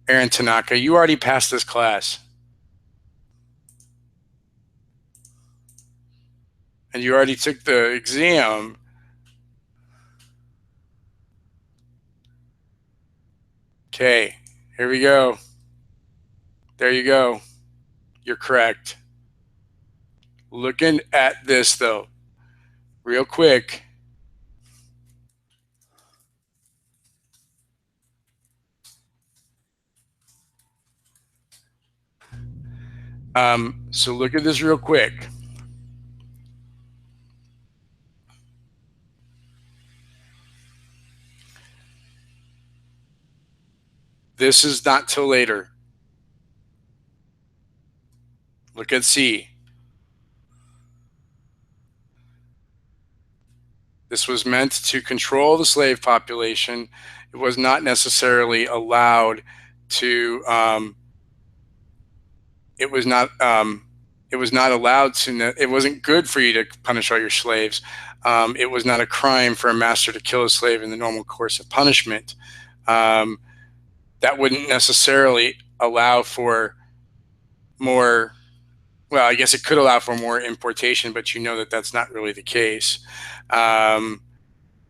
Aaron Tanaka, you already passed this class. And you already took the exam. Okay, here we go. There you go. You're correct. Looking at this though, real quick. So look at this real quick. This is not till later. Look at C. This was meant to control the slave population. It was not necessarily allowed to. It was not. It was not allowed to. It wasn't good for you to punish all your slaves. It was not a crime for a master to kill a slave in the normal course of punishment. That wouldn't necessarily allow for more. Well, I guess it could allow for more importation, but you know that that's not really the case. And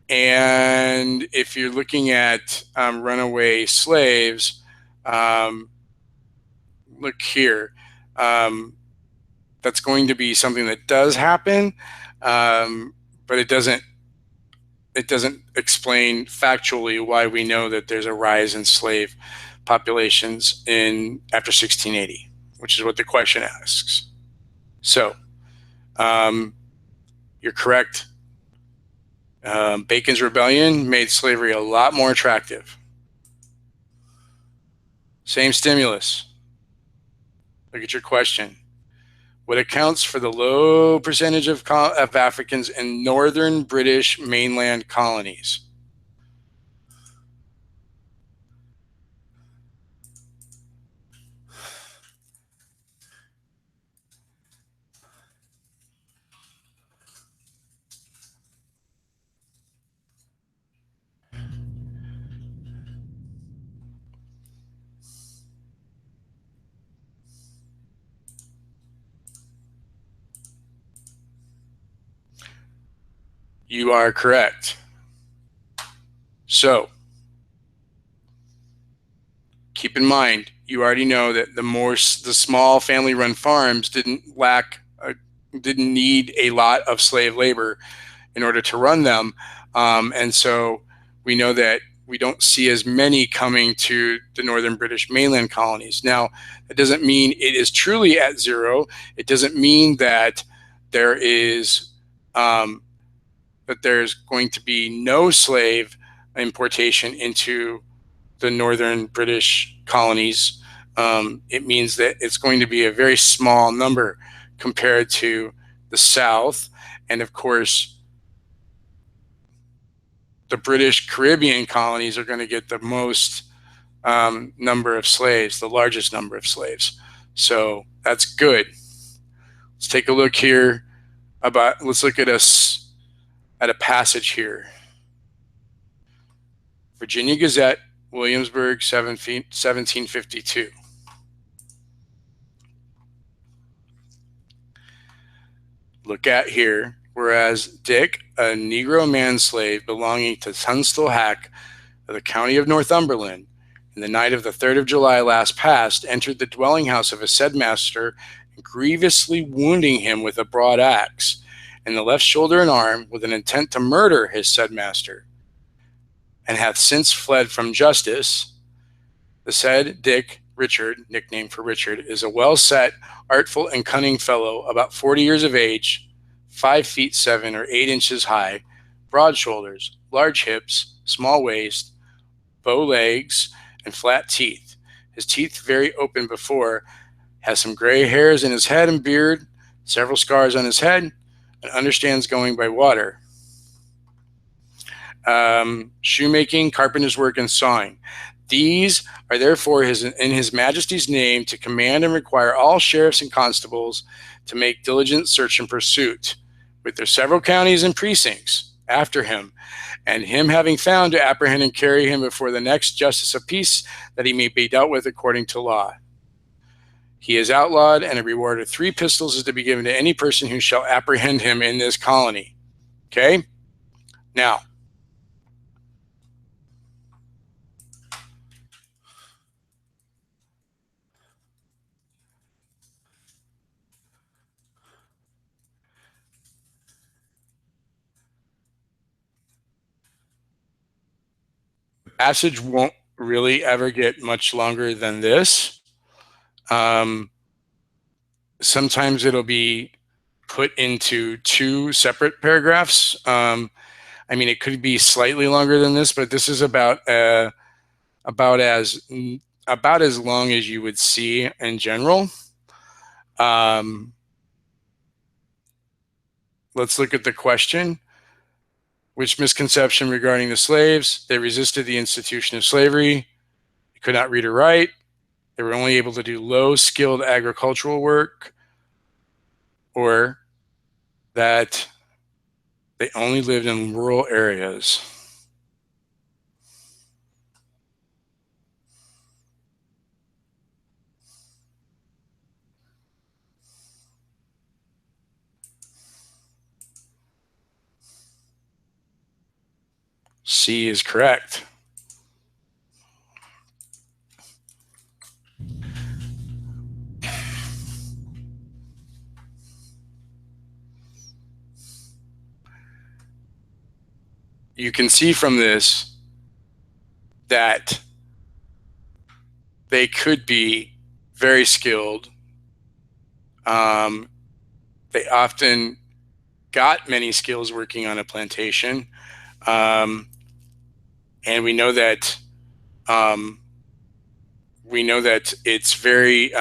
if you're looking at runaway slaves, look here. That's going to be something that does happen, but it doesn't explain factually why we know that there's a rise in slave populations after 1680, which is what the question asks. So you're correct. Bacon's Rebellion made slavery a lot more attractive. Same stimulus. Look at your question. What accounts for the low percentage of Africans in northern British mainland colonies? You are correct. So, keep in mind, you already know that the small family-run farms didn't need a lot of slave labor in order to run them, and so we know that we don't see as many coming to the northern British mainland colonies. Now, it doesn't mean it is truly at zero. It doesn't mean that there is that there's going to be no slave importation into the northern British colonies. It means that it's going to be a very small number compared to the South. And of course, the British Caribbean colonies are going to get the most number of slaves, the largest number of slaves. So that's good. Let's take a look here let's look at a passage here. Virginia Gazette, Williamsburg, 1752. Look at here. Whereas Dick, a Negro manslave belonging to Tunstall Hack of the county of Northumberland, in the night of the 3rd of July last past, entered the dwelling house of his said master, grievously wounding him with a broad axe in the left shoulder and arm, with an intent to murder his said master, and hath since fled from justice. The said Dick, Richard, nicknamed for Richard, is a well-set, artful, and cunning fellow, about 40 years of age, 5 feet 7 or 8 inches high, broad shoulders, large hips, small waist, bow legs, and flat teeth. His teeth very open before, has some gray hairs in his head and beard, several scars on his head, and understands going by water. Shoemaking, carpenter's work, and sawing. These are therefore in his majesty's name, to command and require all sheriffs and constables to make diligent search and pursuit, with their several counties and precincts, after him, and him having found, to apprehend and carry him before the next justice of peace, that he may be dealt with according to law. He is outlawed, and a reward of 3 pistols is to be given to any person who shall apprehend him in this colony. Okay? Now, the passage won't really ever get much longer than this. Sometimes it'll be put into 2 separate paragraphs. I mean, it could be slightly longer than this, but this is about as long as you would see in general. Let's look at the question. Which misconception regarding the slaves? They resisted the institution of slavery. They could not read or write. They were only able to do low-skilled agricultural work, or that they only lived in rural areas. C is correct. You can see from this that they could be very skilled. They often got many skills working on a plantation. Um, and um, we know that it's very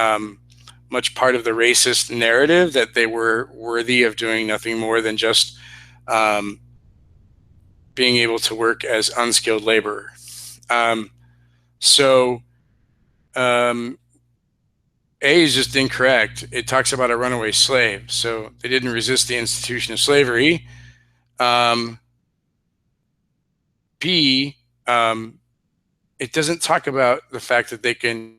much part of the racist narrative that they were worthy of doing nothing more than just um, being able to work as unskilled labor. Um, so um, A is just incorrect. It talks about a runaway slave. So they didn't resist the institution of slavery. Um, B, it doesn't talk about the fact that they can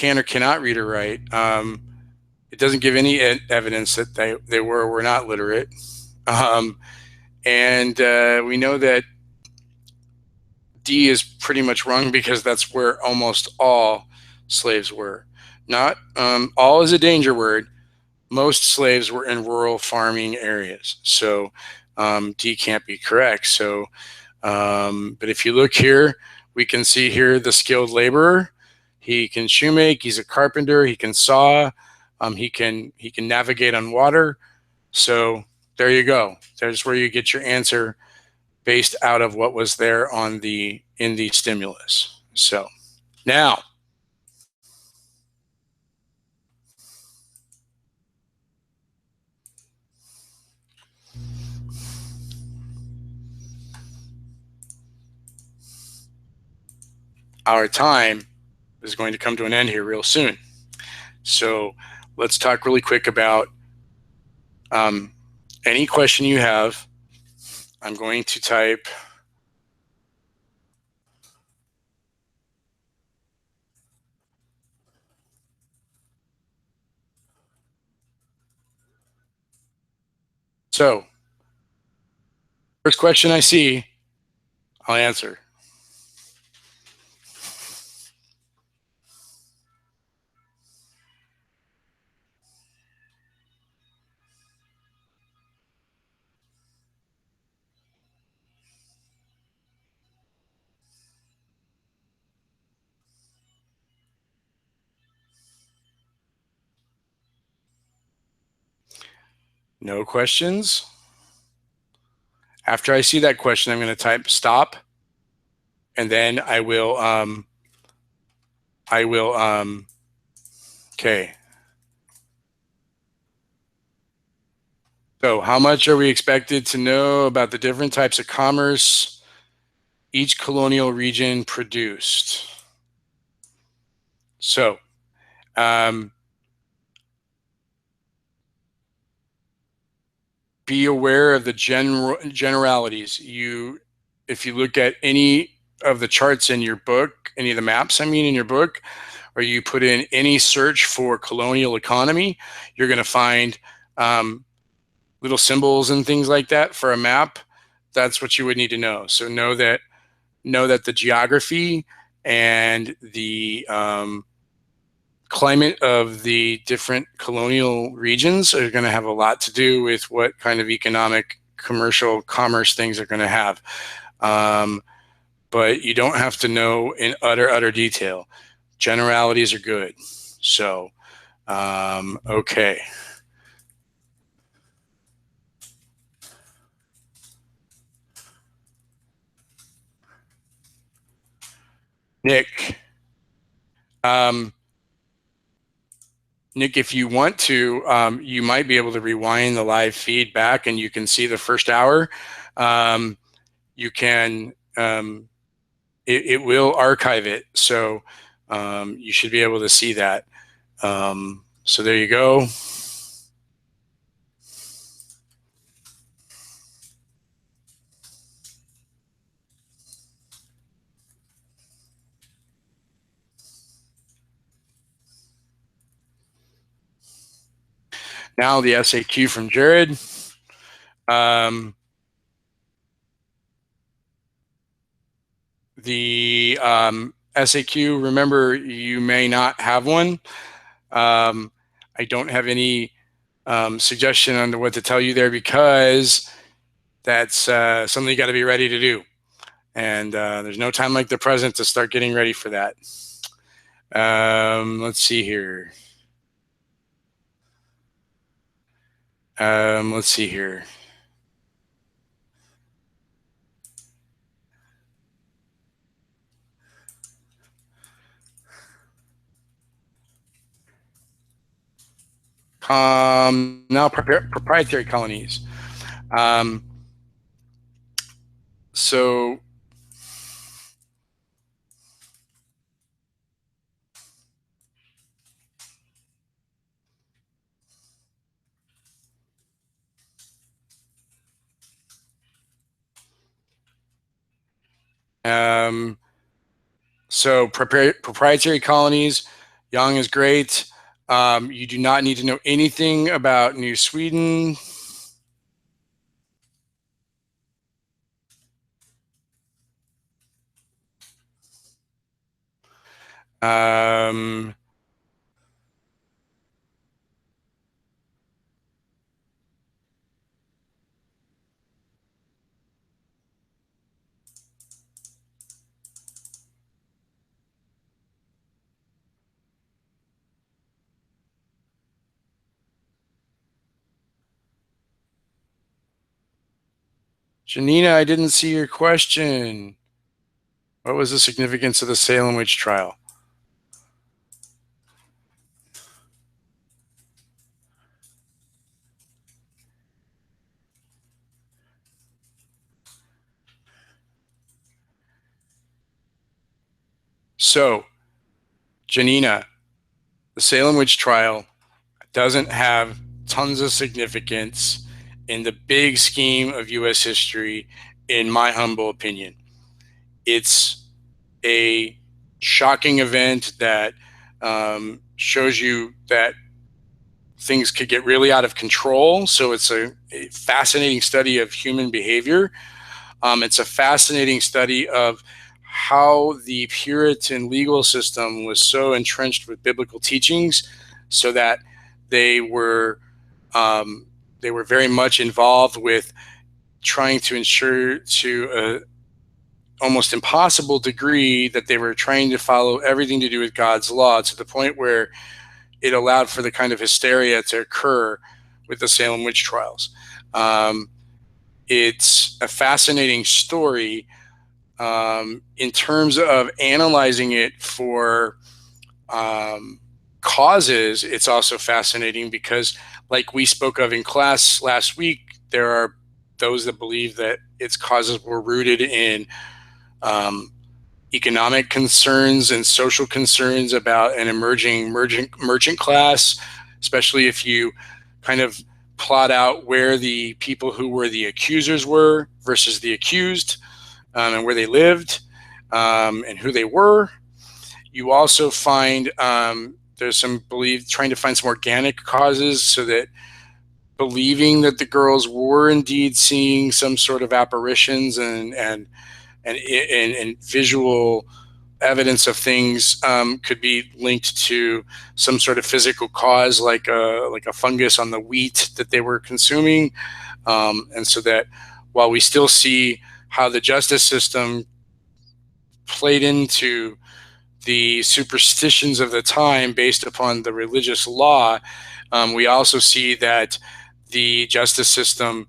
or cannot read or write. It doesn't give any evidence that they were or were not literate. And we know that D is pretty much wrong because that's where almost all slaves were. Not all is a danger word. Most slaves were in rural farming areas. So D can't be correct. So, but if you look here, we can see here the skilled laborer. He can shoemake. He's a carpenter. He can saw. He can navigate on water. So there you go. There's where you get your answer based out of what was there on in the stimulus. So now our time is going to come to an end here real soon. So let's talk really quick about any question you have. I'm going to type so first question I see, I'll answer. No questions. After I see that question, I'm going to type stop, and then I will okay. So how much are we expected to know about the different types of commerce each colonial region produced? So be aware of the generalities. If you look at any of the charts in your book, any of the maps, I mean, in your book, or you put in any search for colonial economy, you're going to find little symbols and things like that for a map. That's what you would need to know. So know that the geography and the climate of the different colonial regions are going to have a lot to do with what kind of economic, commercial, commerce things are going to have. But you don't have to know in utter detail. Generalities are good. So, okay. Nick, Nick, if you want to, you might be able to rewind the live feedback and you can see the first hour. You can, it will archive it. So you should be able to see that. So there you go. Now the SAQ from Jared. The SAQ, remember, you may not have one. I don't have any suggestion on what to tell you there because that's something you got to be ready to do. And there's no time like the present to start getting ready for that. Let's see here. Let's see here. Now proprietary colonies. Um, so um, proprietary colonies, Young is great. You do not need to know anything about New Sweden. Um, Janina, I didn't see your question. What was the significance of the Salem witch trial? So, Janina, the Salem witch trial doesn't have tons of significance in the big scheme of U.S. history, in my humble opinion. It's a shocking event that shows you that things could get really out of control. So it's a fascinating study of human behavior. It's a fascinating study of how the Puritan legal system was so entrenched with biblical teachings, so that they were um, they were very much involved with trying to ensure to a almost impossible degree that they were trying to follow everything to do with God's law, to the point where it allowed for the kind of hysteria to occur with the Salem witch trials. Um, it's a fascinating story. In terms of analyzing it for causes, it's also fascinating because, like we spoke of in class last week, there are those that believe that its causes were rooted in um, economic concerns and social concerns about an emerging merchant class, especially if you kind of plot out where the people who were the accusers were versus the accused, and where they lived, and who they were. You also find there's some belief trying to find some organic causes, so that believing that the girls were indeed seeing some sort of apparitions and visual evidence of things could be linked to some sort of physical cause, like a fungus on the wheat that they were consuming, and so that while we still see how the justice system played into the superstitions of the time based upon the religious law, we also see that the justice system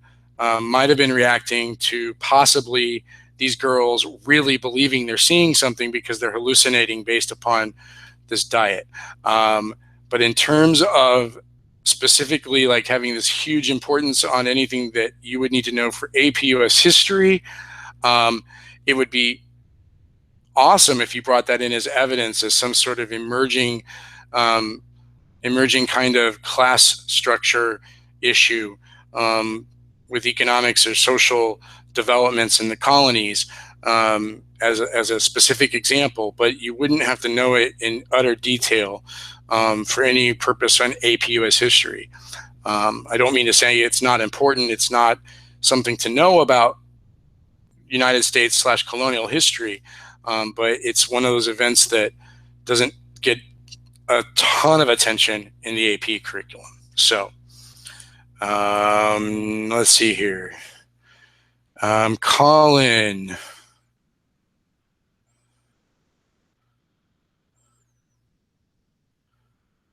might have been reacting to possibly these girls really believing they're seeing something because they're hallucinating based upon this diet. But in terms of specifically like having this huge importance on anything that you would need to know for APUS history, it would be awesome if you brought that in as evidence, as some sort of um, emerging kind of class structure issue, with economics or social developments in the colonies, as a specific example. But you wouldn't have to know it in utter detail for any purpose on APUS history. I don't mean to say it's not important. It's not something to know about United States / colonial history, but it's one of those events that doesn't get a ton of attention in the AP curriculum. So let's see here. Colin,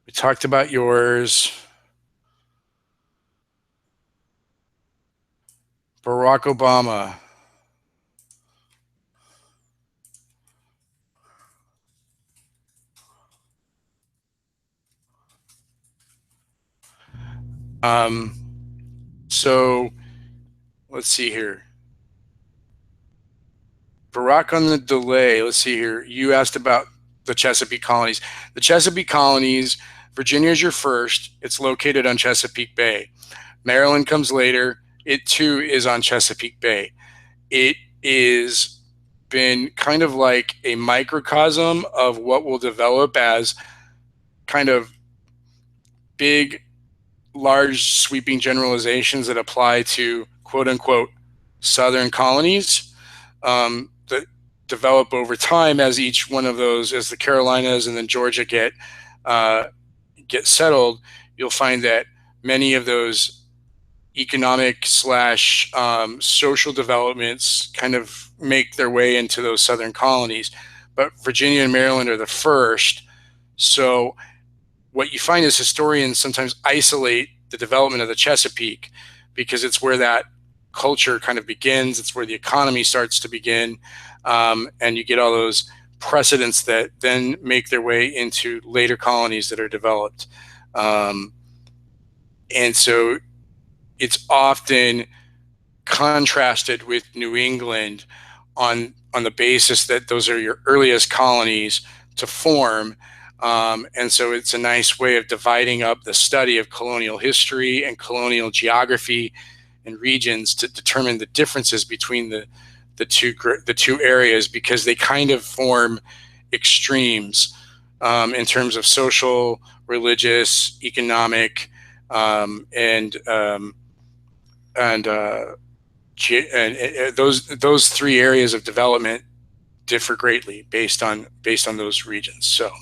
we talked about yours. Barack Obama. So let's see here. Barack on the delay. Let's see here. You asked about the Chesapeake colonies. The Chesapeake colonies, Virginia is your first. It's located on Chesapeake Bay. Maryland comes later. It too is on Chesapeake Bay. It is been kind of like a microcosm of what will develop as kind of big, large, sweeping generalizations that apply to quote unquote southern colonies that develop over time as each one of those, as the Carolinas and then Georgia get settled. You'll find that many of those economic slash social developments kind of make their way into those southern colonies. But Virginia and Maryland are the first. So what you find is historians sometimes isolate the development of the Chesapeake because it's where that culture kind of begins. It's where the economy starts to begin. And you get all those precedents that then make their way into later colonies that are developed. And so it's often contrasted with New England on the basis that those are your earliest colonies to form. And so it's a nice way of dividing up the study of colonial history and colonial geography and regions to determine the differences between the two areas, because they kind of form extremes in terms of social, religious, economic, and those three areas of development differ greatly based on those regions. So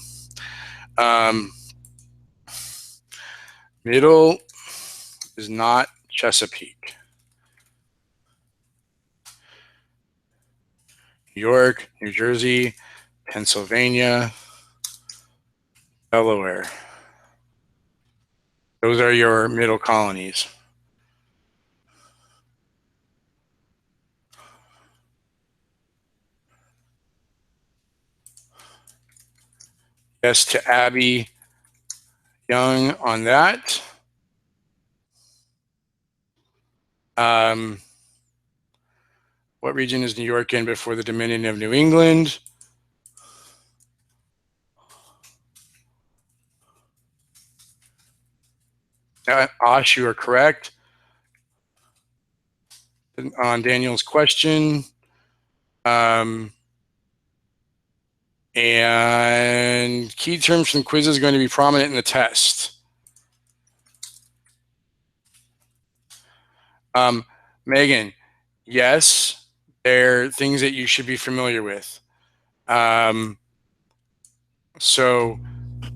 middle is not Chesapeake. New York, New Jersey, Pennsylvania, Delaware. Those are your middle colonies. Yes to Abby Young on that. What region is New York in before the Dominion of New England? Ash, you are correct on Daniel's question. And key terms from quiz is going to be prominent in the test. Megan, yes, they're things that you should be familiar with. So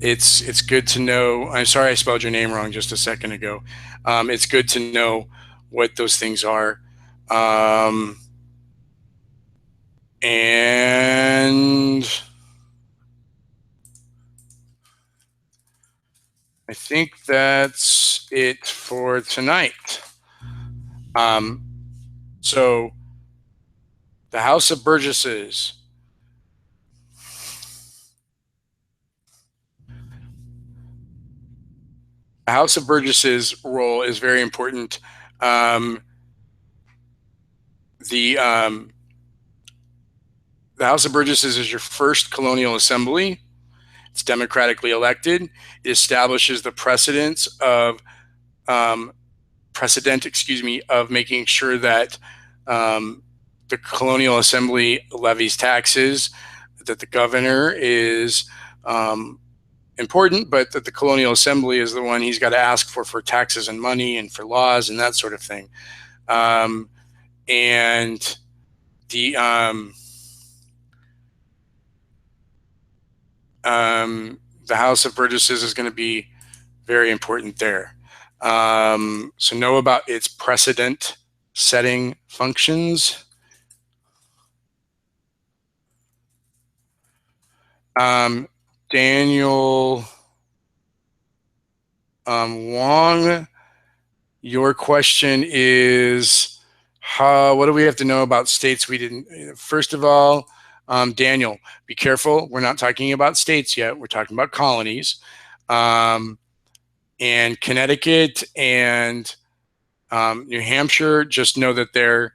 it's good to know. I'm sorry I spelled your name wrong just a second ago. It's good to know what those things are. And I think that's it for tonight. So the House of Burgesses. The House of Burgesses' role is very important. The House of Burgesses is your first colonial assembly. It's democratically elected. It establishes the precedent of making sure that the colonial assembly levies taxes, that the governor is important, but that the colonial assembly is the one he's got to ask for taxes and money and for laws and that sort of thing. And the House of Burgesses is going to be very important there. So know about its precedent setting functions. Daniel Wong, your question is What do we have to know about states we didn't? First of all, Daniel, be careful. We're not talking about states yet. We're talking about colonies. And Connecticut and New Hampshire, just know that they're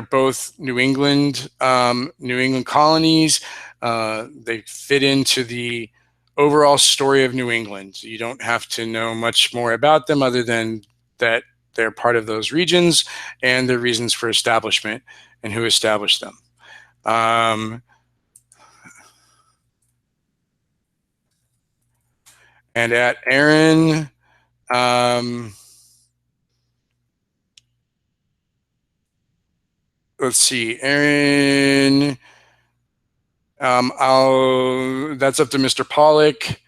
both New England colonies. They fit into the overall story of New England. You don't have to know much more about them other than that they're part of those regions and their reasons for establishment and who established them. And at Aaron, let's see, Aaron, that's up to Mr. Pollock.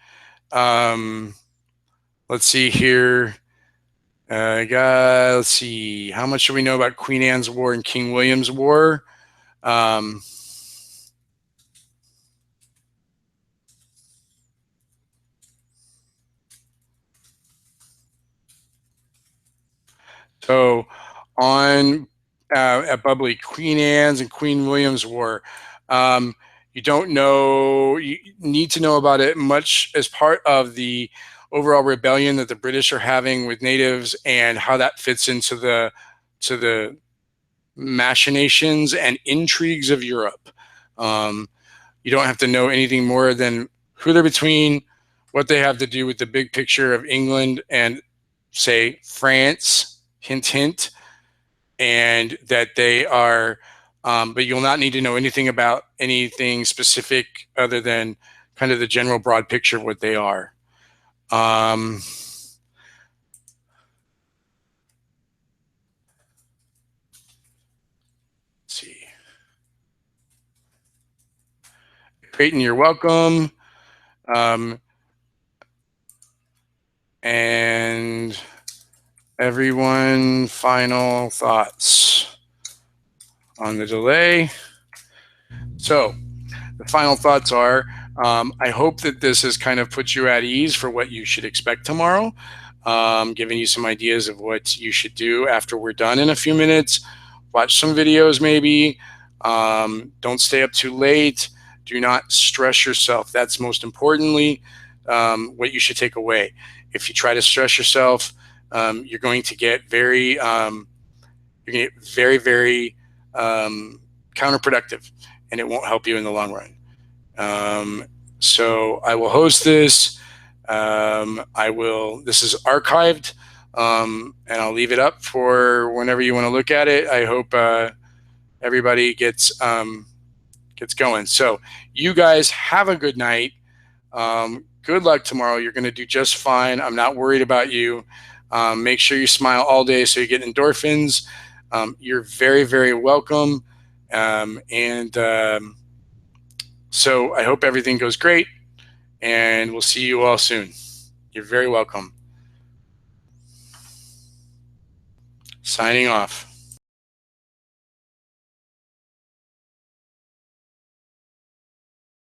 Let's see here. Let's see, how much do we know about Queen Anne's War and King William's War? So on at Bubbly, Queen Anne's and Queen William's War, you don't know, you need to know about it much as part of the overall rebellion that the British are having with natives and how that fits into the machinations and intrigues of Europe. You don't have to know anything more than who they're between, what they have to do with the big picture of England and, say, France, hint, hint, and that they are, but you'll not need to know anything about anything specific other than kind of the general broad picture of what they are. Let's see. Creighton, you're welcome. And everyone, final thoughts on the delay. So the final thoughts are, I hope that this has kind of put you at ease for what you should expect tomorrow, giving you some ideas of what you should do after we're done in a few minutes. Watch some videos maybe. Don't stay up too late. Do not stress yourself. That's most importantly what you should take away. If you try to stress yourself, you're going to get very, very counterproductive, and it won't help you in the long run. So I will host this. This is archived, and I'll leave it up for whenever you want to look at it. I hope everybody gets going. So you guys have a good night. Good luck tomorrow. You're going to do just fine. I'm not worried about you. Make sure you smile all day so you get endorphins. You're very, very welcome. So I hope everything goes great, and we'll see you all soon. You're very welcome. Signing off.